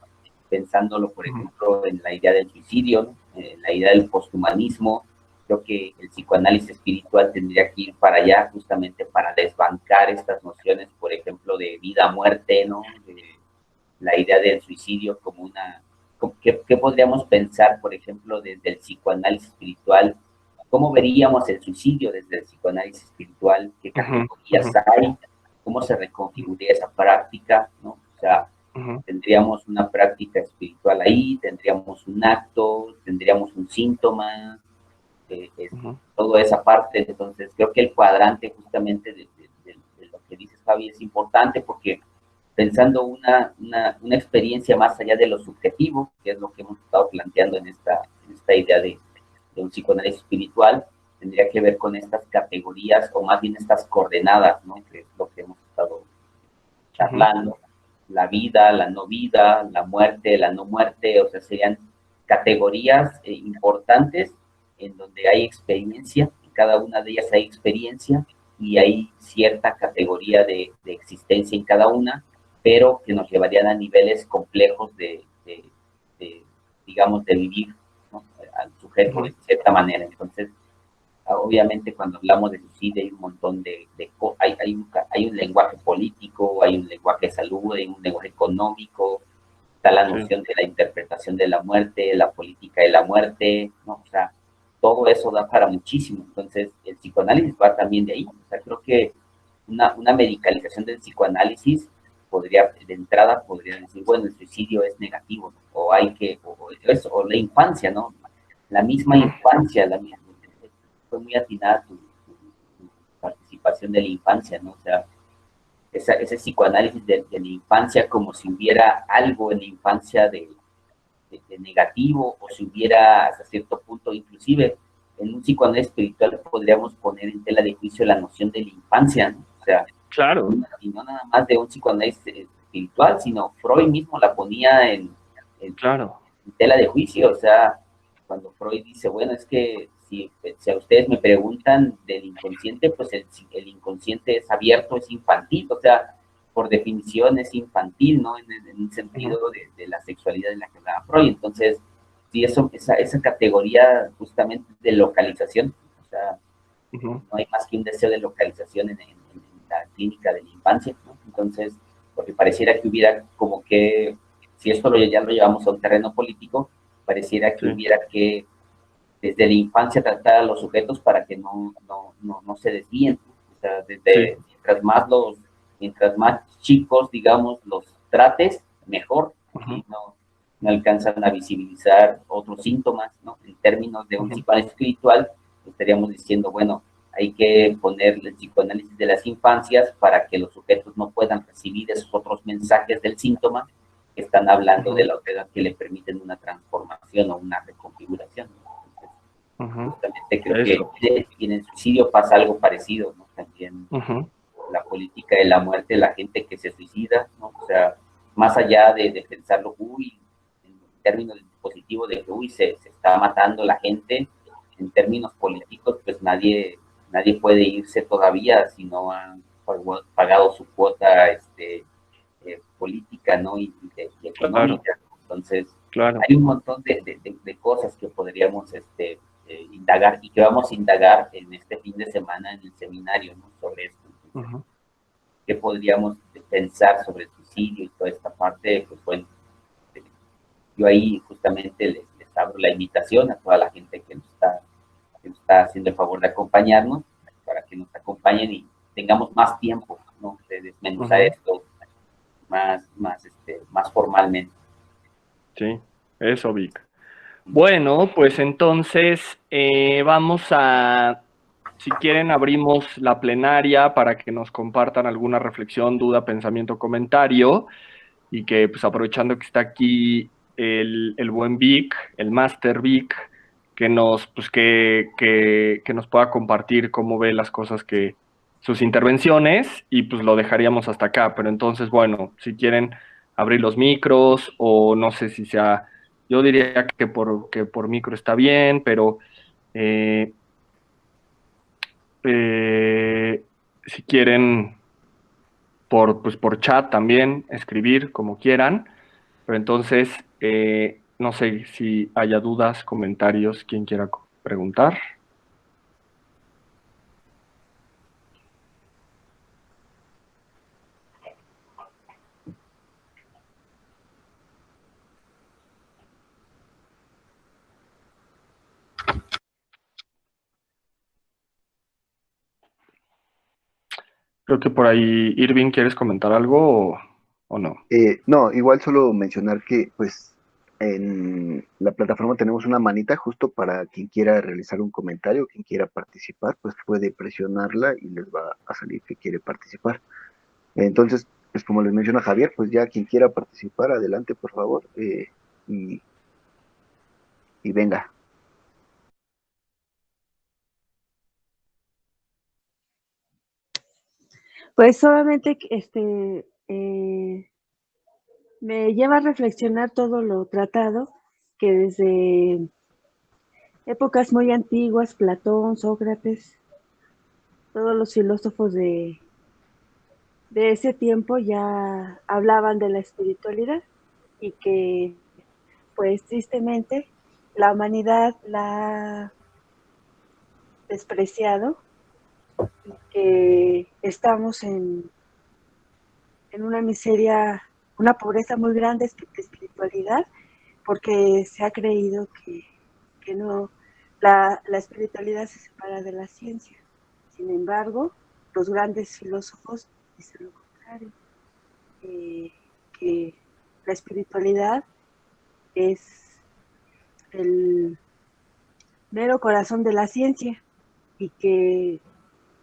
pensándolo, por ejemplo, en la idea del suicidio, ¿no? La idea del posthumanismo. Creo que el psicoanálisis espiritual tendría que ir para allá justamente para desbancar estas nociones, por ejemplo, de vida-muerte, ¿no? De la idea del suicidio como una... ¿Qué podríamos pensar, por ejemplo, desde el psicoanálisis espiritual? ¿Cómo veríamos el suicidio desde el psicoanálisis espiritual? ¿Qué categorías hay? ¿Cómo se reconfiguraría esa práctica? ¿No? O sea, tendríamos una práctica espiritual ahí, tendríamos un acto, tendríamos un síntoma, toda esa parte. Entonces, creo que el cuadrante justamente de lo que dices, Javi, es importante porque pensando una experiencia más allá de lo subjetivo, que es lo que hemos estado planteando en esta idea de un psicoanálisis espiritual, tendría que ver con estas categorías, o más bien estas coordenadas, ¿no? Que es lo que hemos estado charlando. La vida, la no vida, la muerte, la no muerte, o sea, serían categorías importantes en donde hay experiencia, en cada una de ellas hay experiencia, y hay cierta categoría de existencia en cada una, pero que nos llevarían a niveles complejos de digamos, de vivir, ¿no? Al sujeto de cierta manera. Entonces, obviamente, cuando hablamos de suicidio hay un montón hay un lenguaje político, hay un lenguaje de salud, hay un lenguaje económico, está la noción de la interpretación de la muerte, la política de la muerte, ¿no? O sea, todo eso da para muchísimo. Entonces, el psicoanálisis va también de ahí. O sea, creo que una medicalización del psicoanálisis de entrada podría decir, bueno, el suicidio es negativo, o o la infancia, ¿no? La misma infancia, fue muy atinada tu participación de la infancia, ¿no? O sea, ese psicoanálisis de la infancia, como si hubiera algo en la infancia de negativo, o si hubiera hasta cierto punto, inclusive en un psicoanálisis espiritual podríamos poner en tela de juicio la noción de la infancia, ¿no? O sea, claro. Y no nada más de un psicoanálisis espiritual, sino Freud mismo la ponía en tela de juicio. O sea, cuando Freud dice, bueno, es que si a ustedes me preguntan del inconsciente, pues el inconsciente es abierto, es infantil, o sea, por definición es infantil, ¿no? En un sentido de la sexualidad en la que hablaba Freud. Entonces, sí, esa categoría justamente de localización, o sea, no hay más que un deseo de localización en la clínica de la infancia, ¿no? Entonces, porque pareciera que hubiera como que, si esto ya lo llevamos a un terreno político, pareciera que hubiera que desde la infancia tratar a los sujetos para que no se desvíen. O sea, mientras más chicos, digamos, los trates, mejor, y no alcanzan a visibilizar otros síntomas, ¿no? En términos de un psicoanálisis espiritual, estaríamos diciendo, bueno, hay que ponerle el psicoanálisis de las infancias para que los sujetos no puedan recibir esos otros mensajes del síntoma que están hablando de la otra que le permiten una transformación o una reconfiguración. Justamente creo que en el suicidio pasa algo parecido, ¿no? También la política de la muerte, la gente que se suicida, ¿no? O sea, más allá de pensarlo, en términos positivos de que, se está matando la gente, en términos políticos, pues nadie puede irse todavía si no han pagado su cuota política, ¿no? Y económica. Entonces, hay un montón de cosas que podríamos indagar y que vamos a indagar en este fin de semana en el seminario, ¿no? Sobre esto. Entonces, ¿qué podríamos pensar sobre el suicidio y toda esta parte? Pues bueno, yo ahí justamente les abro la invitación a toda la gente que nos está haciendo el favor de acompañarnos, para que nos acompañen y tengamos más tiempo, ¿no? De desmenuzar esto más formalmente. Sí, eso, Vic. Bueno, pues entonces vamos a, si quieren, abrimos la plenaria para que nos compartan alguna reflexión, duda, pensamiento, comentario, y que pues aprovechando que está aquí el buen Vic, el Master Vic, que nos pueda compartir cómo ve las cosas, sus intervenciones, y pues lo dejaríamos hasta acá. Pero entonces, bueno, si quieren abrir los micros, o no sé si sea, yo diría que por micro está bien, pero si quieren por chat también, escribir como quieran. Pero entonces, no sé si haya dudas, comentarios, quien quiera preguntar. Creo que por ahí, Irving, ¿quieres comentar algo o no? No, igual solo mencionar que pues en la plataforma tenemos una manita justo para quien quiera realizar un comentario, quien quiera participar, pues puede presionarla y les va a salir que quiere participar. Entonces, pues como les menciona Javier, pues ya quien quiera participar, adelante por favor, y, y venga. Pues solamente me lleva a reflexionar todo lo tratado, que desde épocas muy antiguas, Platón, Sócrates, todos los filósofos de ese tiempo ya hablaban de la espiritualidad y que, pues tristemente, la humanidad la ha despreciado, que estamos en una miseria, una pobreza muy grande de espiritualidad, porque se ha creído que no, la espiritualidad se separa de la ciencia. Sin embargo, los grandes filósofos dicen lo contrario, que la espiritualidad es el mero corazón de la ciencia y que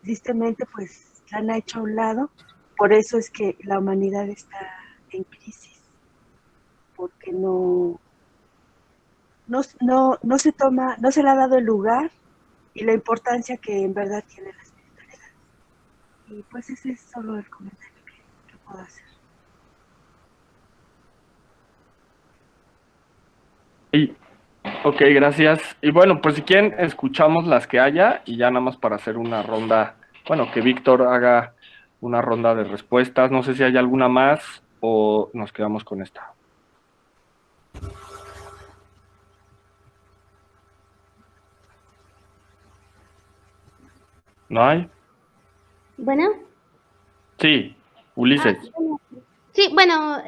tristemente pues la han hecho a un lado. Por eso es que la humanidad está en crisis, porque no se toma, no se le ha dado el lugar y la importancia que en verdad tiene la espiritualidad. Y pues ese es solo el comentario que puedo hacer. Sí. Ok, gracias. Y bueno, pues si quieren, escuchamos las que haya y ya nada más para hacer una ronda, bueno, que Víctor haga una ronda de respuestas. No sé si hay alguna más o nos quedamos con esta. ¿No hay? Bueno. Sí, Ulises. Sí, bueno,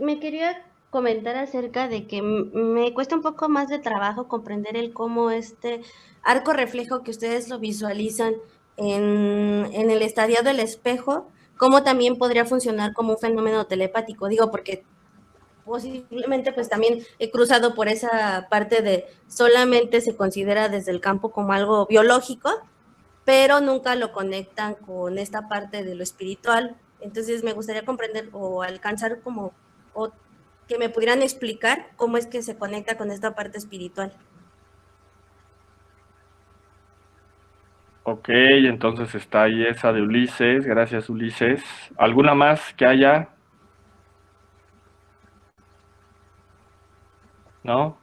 me quería comentar acerca de que me cuesta un poco más de trabajo comprender el cómo este arco reflejo que ustedes lo visualizan en el estadio del espejo, cómo también podría funcionar como un fenómeno telepático. Digo, porque posiblemente pues también he cruzado por esa parte de solamente se considera desde el campo como algo biológico, pero nunca lo conectan con esta parte de lo espiritual. Entonces me gustaría comprender o alcanzar como, o que me pudieran explicar cómo es que se conecta con esta parte espiritual. Ok, entonces está ahí esa de Ulises. Gracias, Ulises. ¿Alguna más que haya? ¿No?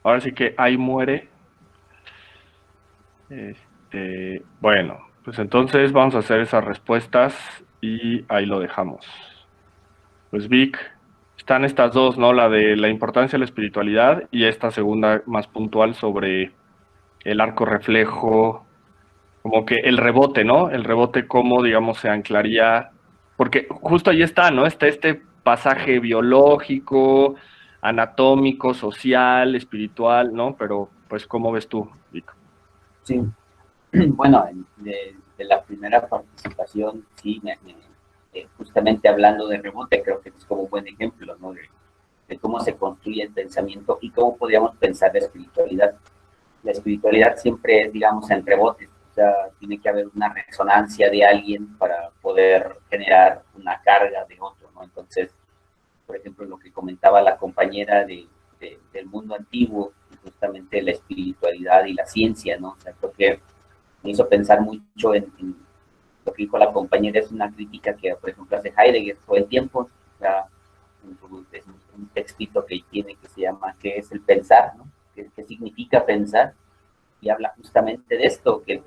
Ahora sí que ahí muere. Bueno, pues entonces vamos a hacer esas respuestas y ahí lo dejamos. Pues Vic, están estas dos, ¿no? La de la importancia de la espiritualidad y esta segunda más puntual sobre el arco reflejo, como que el rebote, ¿no? El rebote, cómo, digamos, se anclaría, porque justo ahí está, ¿no? Está este pasaje biológico, anatómico, social, espiritual, ¿no? Pero, pues, ¿cómo ves tú, Vic? Sí, bueno, de la primera participación, sí, justamente hablando de rebote, creo que es como un buen ejemplo, ¿no? De cómo se construye el pensamiento y cómo podríamos pensar la espiritualidad. La espiritualidad siempre es, digamos, en rebote, o sea, tiene que haber una resonancia de alguien para poder generar una carga de otro, ¿no? Entonces, por ejemplo, lo que comentaba la compañera del mundo antiguo, justamente la espiritualidad y la ciencia, ¿no? O sea, creo que me hizo pensar mucho en lo que dijo la compañera, es una crítica que, por ejemplo, hace Heidegger todo el tiempo, o sea, es un textito que tiene que se llama ¿qué es el pensar? ¿No? ¿Qué significa pensar? Y habla justamente de esto, que el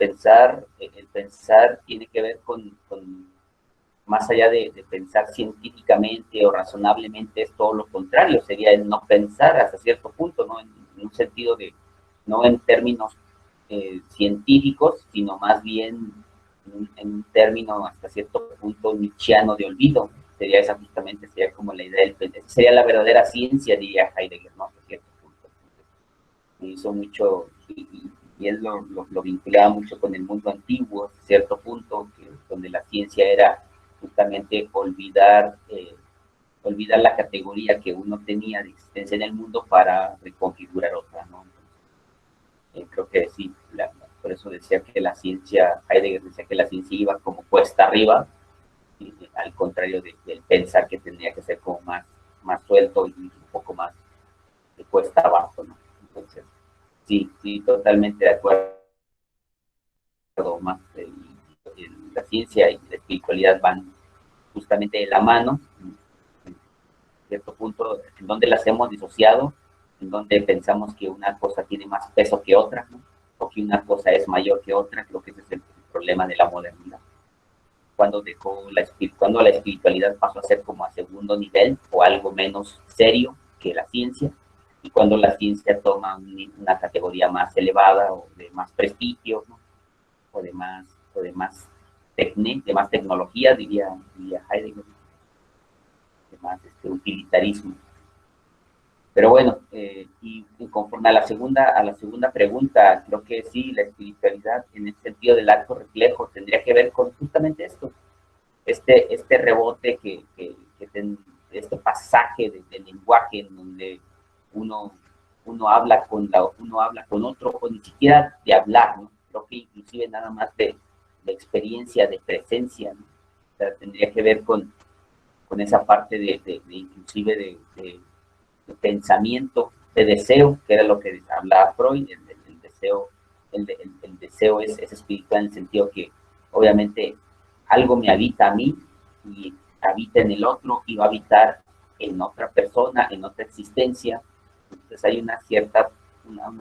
pensar tiene que ver con más allá de pensar científicamente o razonablemente, es todo lo contrario, sería el no pensar hasta cierto punto, ¿no? En un sentido de, no en términos científicos, sino más bien en un término hasta cierto punto nietzscheano de olvido. Sería esa justamente, sería como la idea sería la verdadera ciencia, diría Heidegger, ¿no? Hasta cierto punto. Me hizo mucho, y él lo vinculaba mucho con el mundo antiguo, hasta cierto punto, donde la ciencia era justamente olvidar la categoría que uno tenía de existencia en el mundo para reconfigurar otra, ¿no? Creo que sí, por eso decía que la ciencia, Heidegger decía que la ciencia iba como cuesta arriba, al contrario del pensar que tendría que ser como más suelto y un poco más de cuesta abajo, ¿no? Entonces, sí, totalmente de acuerdo. Más la ciencia y la espiritualidad van justamente de la mano, en cierto punto, en donde las hemos disociado, en donde pensamos que una cosa tiene más peso que otra, ¿no? O que una cosa es mayor que otra. Creo que ese es el problema de la modernidad. Cuando la espiritualidad pasó a ser como a segundo nivel o algo menos serio que la ciencia, y cuando la ciencia toma una categoría más elevada o de más prestigio, ¿no? o de más tecnología, diría Heidegger, de más utilitarismo. Pero bueno, y conforme a la segunda pregunta, creo que sí, la espiritualidad en el sentido del arco reflejo tendría que ver con justamente esto, este rebote este pasaje del lenguaje en donde uno habla con otro, o ni siquiera de hablar, ¿no? Creo que inclusive nada más de experiencia, de presencia, ¿no? O sea, tendría que ver con esa parte inclusive de pensamiento, de deseo, que era lo que hablaba Freud. El deseo, el deseo es espiritual en el sentido que obviamente algo me habita a mí y habita en el otro y va a habitar en otra persona, en otra existencia. Entonces hay una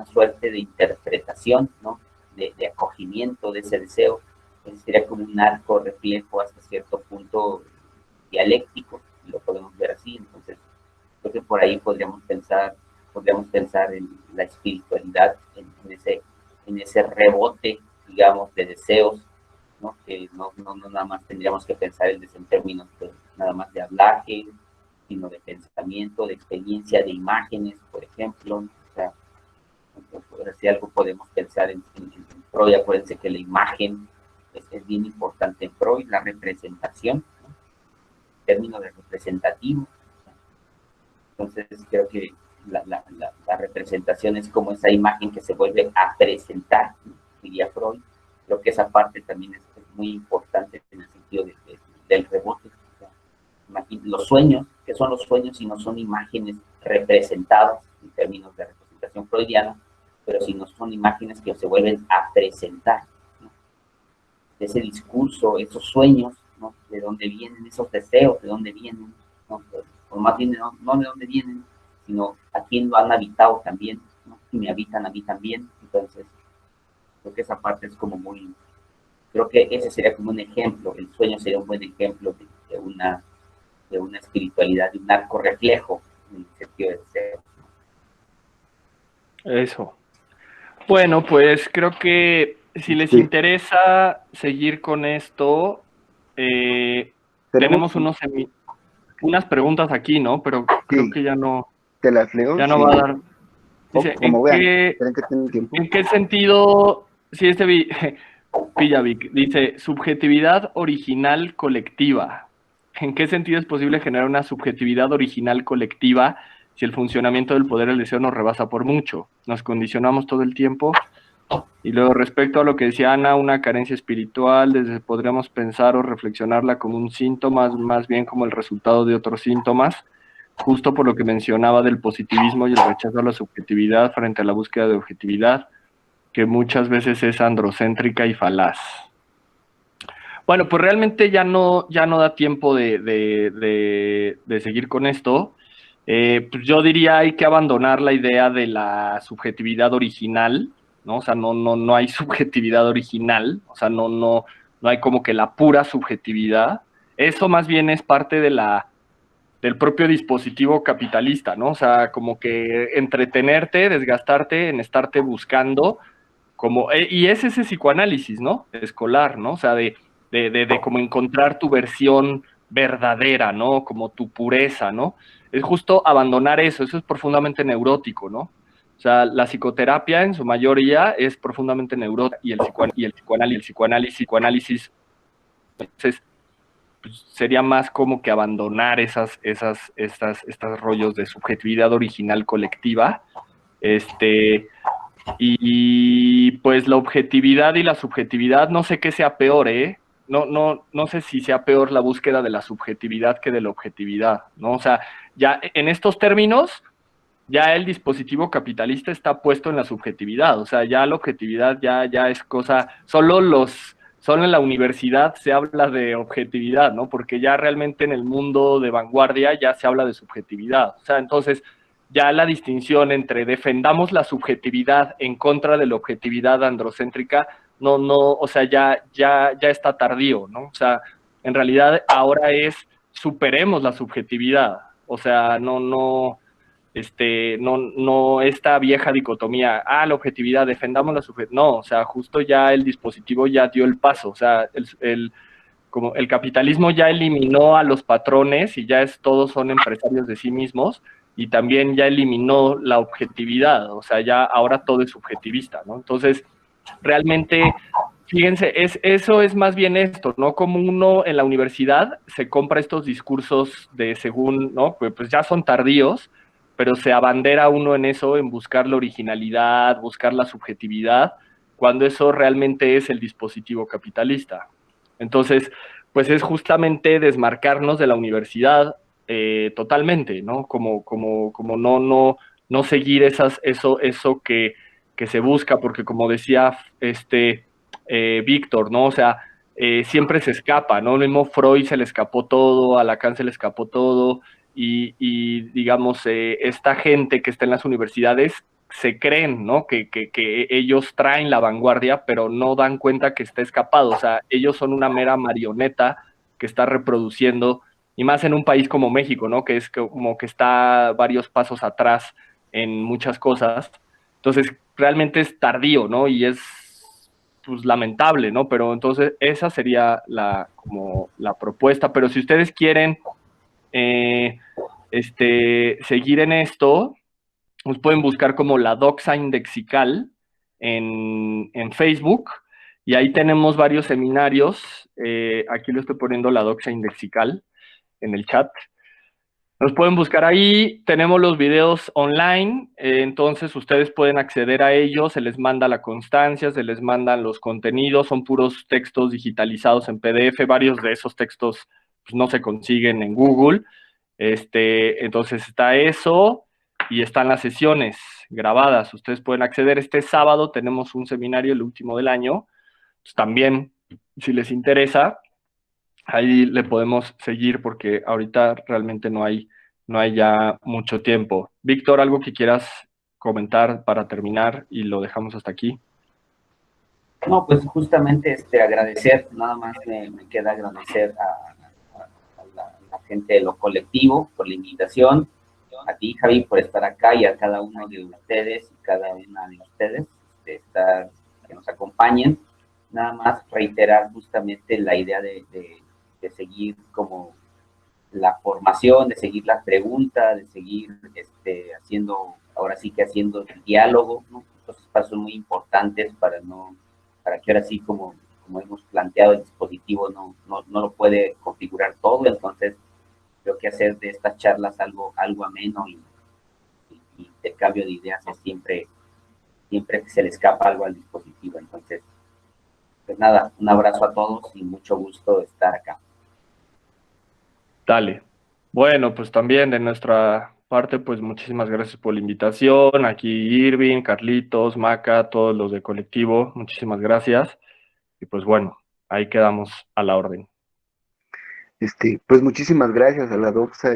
suerte de interpretación, ¿no? De acogimiento de ese deseo. Entonces sería como un arco reflejo hasta cierto punto dialéctico, lo podemos ver así. Entonces creo que por ahí podríamos pensar en la espiritualidad, en ese rebote, digamos, de deseos, ¿no? Que no nada más tendríamos que pensar en términos nada más de hablaje, sino de pensamiento, de experiencia, de imágenes, por ejemplo. O sea, si algo podemos pensar en Freud, acuérdense que la imagen es bien importante en Freud, la representación, ¿no? En términos de representativo. Entonces creo que la representación es como esa imagen que se vuelve a presentar, ¿no? Diría Freud. Creo que esa parte también es muy importante en el sentido del rebote. O sea, los sueños, ¿qué son los sueños si no son imágenes representadas en términos de representación freudiana, pero si no son imágenes que se vuelven a presentar, ¿no? Ese discurso, esos sueños, ¿no? ¿De dónde vienen esos deseos? ¿De dónde vienen? ¿No? O más bien no de dónde vienen, sino a quién lo han habitado también, ¿no? Y me habitan a mí también. Entonces creo que esa parte es como creo que ese sería como un ejemplo, el sueño sería un buen ejemplo de una espiritualidad, de un arco reflejo en el sentido de deseo. Eso. Bueno, pues creo que si les interesa seguir con esto, tenemos unas preguntas aquí, ¿no? Pero creo que ya no. ¿Te las leo? Ya no va a dar. Dice, como vean, ¿creen que tienen tiempo? ¿En qué sentido, si Pillavic dice, subjetividad original colectiva? ¿En qué sentido es posible generar una subjetividad original colectiva si el funcionamiento del poder del deseo nos rebasa por mucho? Nos condicionamos todo el tiempo. Y luego, respecto a lo que decía Ana, una carencia espiritual, podríamos pensar o reflexionarla como un síntoma, más bien como el resultado de otros síntomas, justo por lo que mencionaba del positivismo y el rechazo a la subjetividad frente a la búsqueda de objetividad, que muchas veces es androcéntrica y falaz. Bueno, pues realmente ya no da tiempo de seguir con esto. Pues yo diría hay que abandonar la idea de la subjetividad original, ¿no? O sea, no hay subjetividad original, o sea, no hay como que la pura subjetividad. Eso más bien es parte del propio dispositivo capitalista, ¿no? O sea, como que entretenerte, desgastarte en estarte buscando, y es ese psicoanálisis, ¿no? Escolar, ¿no? O sea, de como encontrar tu versión verdadera, ¿no? Como tu pureza, ¿no? Es justo abandonar eso es profundamente neurótico, ¿no? O sea, la psicoterapia en su mayoría es profundamente neurótica y el psicoanálisis, entonces, pues, sería más como que abandonar estos rollos de subjetividad original colectiva, y pues la objetividad y la subjetividad, no sé qué sea peor, ¿eh? No sé si sea peor la búsqueda de la subjetividad que de la objetividad, ¿no? O sea, ya en estos términos, ya el dispositivo capitalista está puesto en la subjetividad, o sea, ya la objetividad ya es cosa, solo en la universidad se habla de objetividad, ¿no? Porque ya realmente en el mundo de vanguardia ya se habla de subjetividad, o sea, entonces ya la distinción entre defendamos la subjetividad en contra de la objetividad androcéntrica, o sea, ya está tardío, ¿no? O sea, en realidad ahora superemos la subjetividad, o sea, no esta vieja dicotomía, la objetividad, defendamos la subjetividad, no, o sea, justo ya el dispositivo ya dio el paso, o sea, como el capitalismo ya eliminó a los patrones y todos son empresarios de sí mismos, y también ya eliminó la objetividad, o sea, ya ahora todo es subjetivista, ¿no? Entonces, realmente, fíjense, eso es más bien esto, ¿no? Como uno en la universidad se compra estos discursos de según, ¿no? Pues ya son tardíos, pero se abandera uno en eso, en buscar la originalidad, buscar la subjetividad, cuando eso realmente es el dispositivo capitalista. Entonces, pues es justamente desmarcarnos de la universidad totalmente, ¿no? Como no seguir eso que se busca, porque como decía Víctor, ¿no? O sea, siempre se escapa, ¿no? Lo mismo Freud se le escapó todo, a Lacan se le escapó todo, y digamos, esta gente que está en las universidades se creen, ¿no? Que ellos traen la vanguardia, pero no dan cuenta que está escapado, o sea, ellos son una mera marioneta que está reproduciendo, y más en un país como México, ¿no? Que es como que está varios pasos atrás en muchas cosas, entonces realmente es tardío, ¿no? Y es pues lamentable, ¿no? Pero entonces esa sería como la propuesta, pero si ustedes quieren seguir en esto, nos pueden buscar como la Doxa Indexical en Facebook, y ahí tenemos varios seminarios. Aquí lo estoy poniendo la Doxa Indexical en el chat. Nos pueden buscar ahí, tenemos los videos online, entonces ustedes pueden acceder a ellos, se les manda la constancia, se les mandan los contenidos, son puros textos digitalizados en PDF, varios de esos textos pues, no se consiguen en Google, entonces está eso, y están las sesiones grabadas, ustedes pueden acceder. Este sábado tenemos un seminario, el último del año, pues también, si les interesa, ahí le podemos seguir porque ahorita realmente no hay ya mucho tiempo. Víctor, ¿algo que quieras comentar para terminar y lo dejamos hasta aquí? No, pues justamente agradecer, nada más me queda agradecer a la gente de lo colectivo por la invitación, a ti, Javi, por estar acá, y a cada uno de ustedes y cada una de ustedes que nos acompañen. Nada más reiterar justamente la idea de seguir como la formación, de seguir la pregunta, de seguir haciendo el diálogo, ¿no? Estos pasos muy importantes para que ahora sí, como hemos planteado, el dispositivo no lo puede configurar todo, entonces creo que hacer de estas charlas algo ameno y intercambio de ideas es siempre que se le escapa algo al dispositivo. Entonces, pues nada, un abrazo a todos y mucho gusto estar acá. Dale. Bueno, pues también de nuestra parte, pues muchísimas gracias por la invitación. Aquí Irving, Carlitos, Maca, todos los de colectivo, muchísimas gracias. Y pues bueno, ahí quedamos a la orden. Pues muchísimas gracias a la Doxa,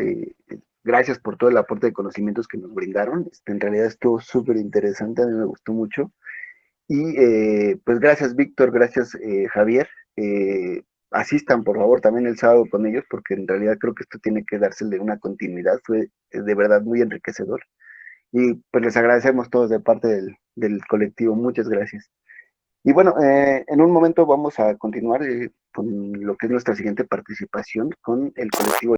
gracias por todo el aporte de conocimientos que nos brindaron. En realidad estuvo súper interesante, a mí me gustó mucho. Y pues gracias Víctor, gracias Javier. Asistan por favor también el sábado con ellos, porque en realidad creo que esto tiene que dársele una continuidad, fue de verdad muy enriquecedor. Y pues les agradecemos todos de parte del colectivo, muchas gracias. Y bueno, en un momento vamos a continuar con lo que es nuestra siguiente participación con el colectivo